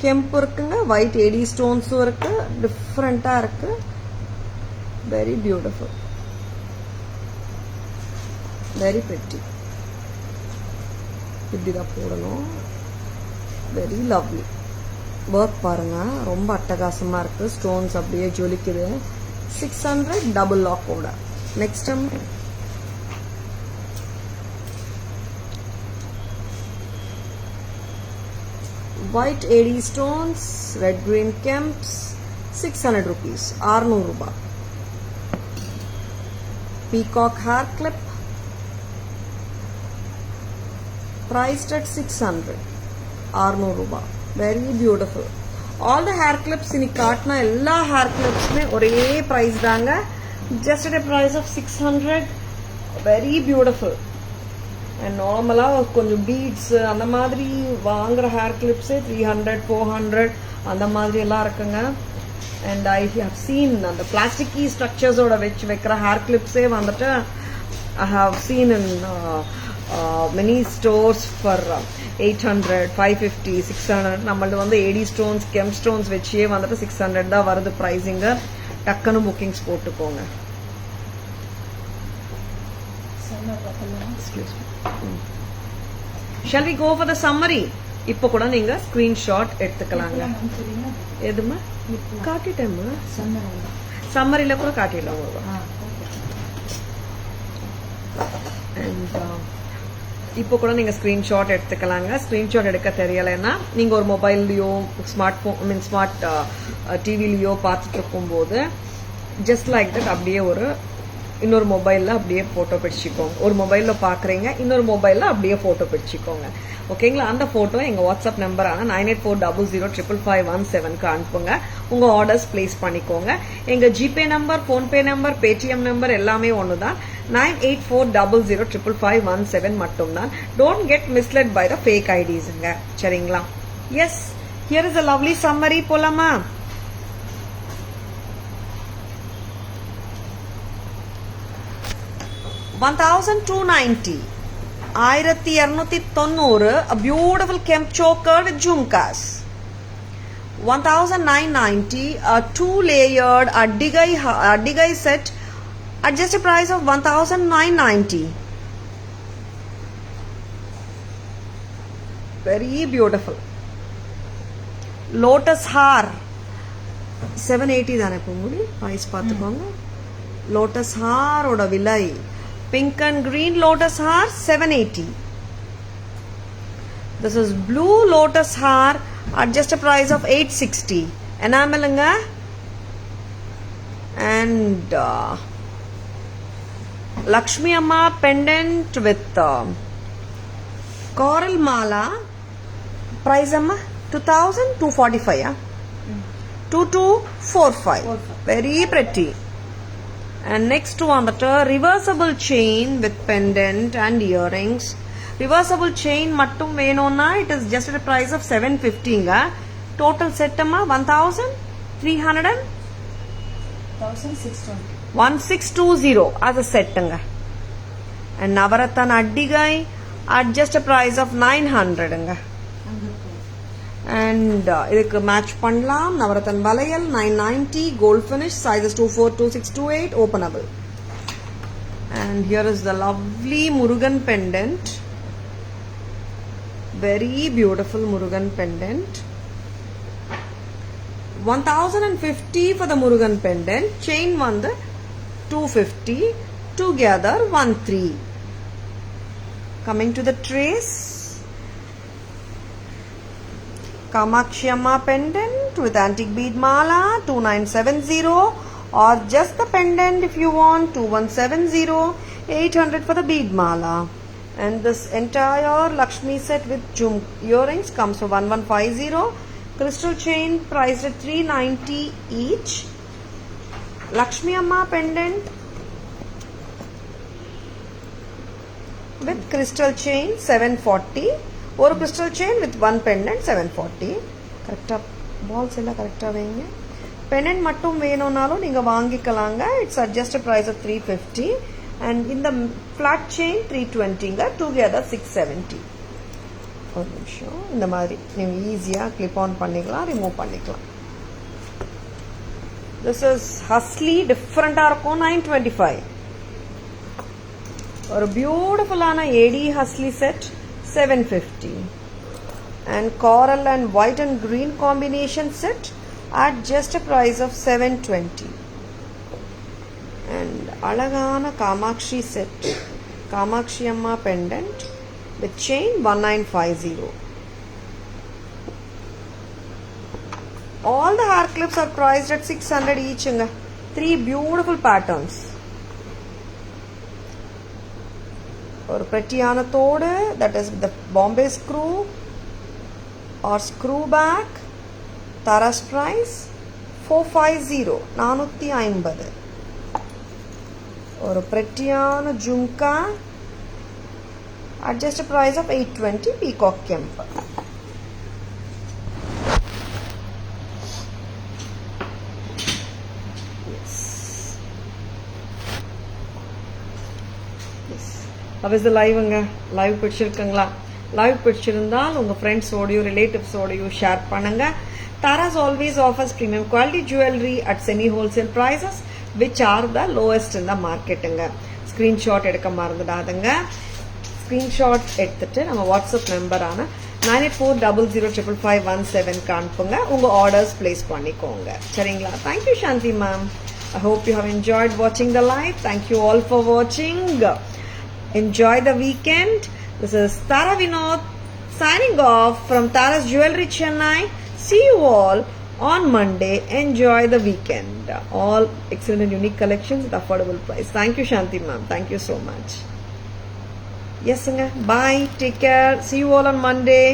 கெம்ப் இருக்குங்க, ஒயிட் ஏடி ஸ்டோன்ஸும் இருக்கு, டிஃப்ரெண்டா இருக்கு, வெரி பியூட்டிஃபுல், வெரி பிரிட்டி. இப்படிதான் போடணும், வெரி லவ்லி. ஒர்க் பாருங்க, ரொம்ப அட்டகாசமா இருக்கு. ஸ்டோன்ஸ் அப்படியே ஜொலிக்குது. 600 டபுள் லாக்கோட. Next white AD stones, red green kemps, 600 rupees, 600 ரூபாய். Peacock hair clip, priced at 600, 600 ரூபாய். Very beautiful. All the hair clips இன்னைக்கு காட்டின எல்லா ஹேர் கிளிப்ஸுமே ஒரே ப்ரைஸ் தாங்க. Just at a price of 600. Very beautiful. And நார்மலாக கொஞ்சம் பீட்ஸ் அந்த மாதிரி வாங்குற ஹேர் கிளிப்ஸே 300, 400 அந்த மாதிரி எல்லாம் இருக்குங்க. அண்ட் ஐ ஹவ் சீன் அந்த பிளாஸ்டிக்கி ஸ்ட்ரக்சர்ஸோட வச்சு வைக்கிற ஹேர் கிளிப்ஸே வந்துட்டு I have seen in many stores for 800, 550, 600. நம்மளது வந்து AD stones, chem stones வச்சே வந்துட்டு 600 தான் வருது pricing. டக்குன்னு bookings போட்டுக்கோங்க. Excuse me. Shall we go for the summary? இப்போ கூட நீங்க ஸ்கிரீன்ஷாட் எடுத்துக்கலாங்க. எதுமா காட்டிட்டேம்மா, சம்மரியில கூட காட்டிடலாம். அண்ட் இப்போ கூட நீங்க ஸ்கிரீன்ஷாட் எடுத்துக்கலாங்க. ஸ்கிரீன்ஷாட் எடுக்க தெரியலைன்னா நீங்க ஒரு மொபைல்லையோ ஸ்மார்ட் போன் ஸ்மார்ட் டிவிலையோ பார்த்துட்டு இருக்கும்போது ஜஸ்ட் லைக் தட் அப்படியே இன்னொரு மொபைலில் அப்படியே ஃபோட்டோ பிடிச்சிக்கோங்க. ஒரு மொபைலில் பார்க்குறீங்க, இன்னொரு மொபைலில் அப்படியே ஃபோட்டோ பிடிச்சிக்கோங்க. ஓகேங்களா? அந்த ஃபோட்டோ எங்கள் வாட்ஸ்அப் நம்பரான 9840055517க்கு அனுப்புங்க. உங்கள் ஆர்டர்ஸ் பிளேஸ் பண்ணிக்கோங்க. எங்கள் GPay number, PhonePe number, Paytm number எல்லாமே ஒன்று தான். 9840055517 மட்டும்தான். Don't get misled by the fake ஐடிஸுங்க. சரிங்களா? Yes, here is a lovely summary. போலாமா? $1,290, 1290, a beautiful kemp choker with jhumkas. 1,990, a 2-layered Adigai set at just a price of 1,990. Very beautiful. Lotus Har 780 தானே போகுது. price பார்த்துக்கோங்க. Lotus Har ஓட விலை pink and green lotus har 780. This is blue lotus har at just a price of 860. Enamelanga. And Lakshmi Amma pendant with coral mala. Price amma 2,245. Yeah? 2245. Very pretty. And next one, the reversible chain with pendant and earrings. Reversible chain mattum venona, it is just at a price of 750 nga. Total set amma 1,300 1620 as a set nga. And Navaratana Adigai at just a price of 900 nga. And இதுக்கு match பண்ணலாம். நவரத்தன் வளையல் 990, gold finish, sizes 24, 26, 28, openable. And here is the lovely Murugan pendant. Very beautiful Murugan pendant. 1,050 for the Murugan pendant. Chain வந்து 250, together 13. Coming to the trace, Kamakshi Amma pendant with antique bead mala 2970, or just the pendant if you want 2170, 800 for the bead mala. And this entire Lakshmi set with earrings comes for 1150. Crystal chain priced at 390 each. Lakshmi Amma pendant with crystal chain 740. ஒரு crystal chain with one pendant 740. கரெக்டாக balls எல்லாம் கரெக்டாக வைங்க. Pendant மட்டும் வேணும்னாலும் நீங்கள் வாங்கிக்கலாங்க. It's at just price of 350. And இந்த ஃப்ளாட் செயின் 320ங்க. டுகெதர் 670. ஒரு நிமிஷம். இந்த மாதிரி நீங்கள் ஈஸியாக கிளிப் ஆன் பண்ணிக்கலாம், ரிமூவ் பண்ணிக்கலாம். திஸ் இஸ் ஹஸ்லி, டிஃப்ரெண்ட்டாக இருக்கும். 925. ஒரு பியூட்டிஃபுல்லான AD hasli set 750. And coral and white and green combination set at just a price of 720. And alagana Kamakshi set, Kamakshi Amma pendant with chain 1950. All the hair clips are priced at 600 each. 3 beautiful patterns. ஒரு prettyயான தோடு, that is the Bombay screw or screw back. Tara's price 450, 450. ஒரு prettyயான jhumka at just a price of 820, peacock kemp. How is the live-ங்க? Live பிடிச்சிருக்குங்களா? Live பிடிச்சிருந்தால் உங்க ஃப்ரெண்ட்ஸோடையும் ரிலேட்டிவ்ஸோடையும் share பண்ணுங்க. Taras always offers premium quality jewelry at semi-wholesale prices which are the lowest in the marketங்க. Screenshot எடுக்க மறந்துடாதுங்க. ஸ்கிரீன்ஷாட் எடுத்துட்டு நம்ம வாட்ஸ்அப் நம்பரான 9840055517 அனுப்புங்க. உங்க ஆர்டர்ஸ் பிளேஸ் பண்ணிக்கோங்க. சரிங்களா? Thank you Shanthi ma'am. I hope you have enjoyed watching the live. Thank you all for watching. Enjoy the weekend. This is Tara Vinod signing off from Tara's Jewelry Chennai. See you all on Monday. Enjoy the weekend. All excellent and unique collections at affordable price. Thank you Shanti ma'am. Thank you so much. Yes, bye. Take care. See you all on Monday.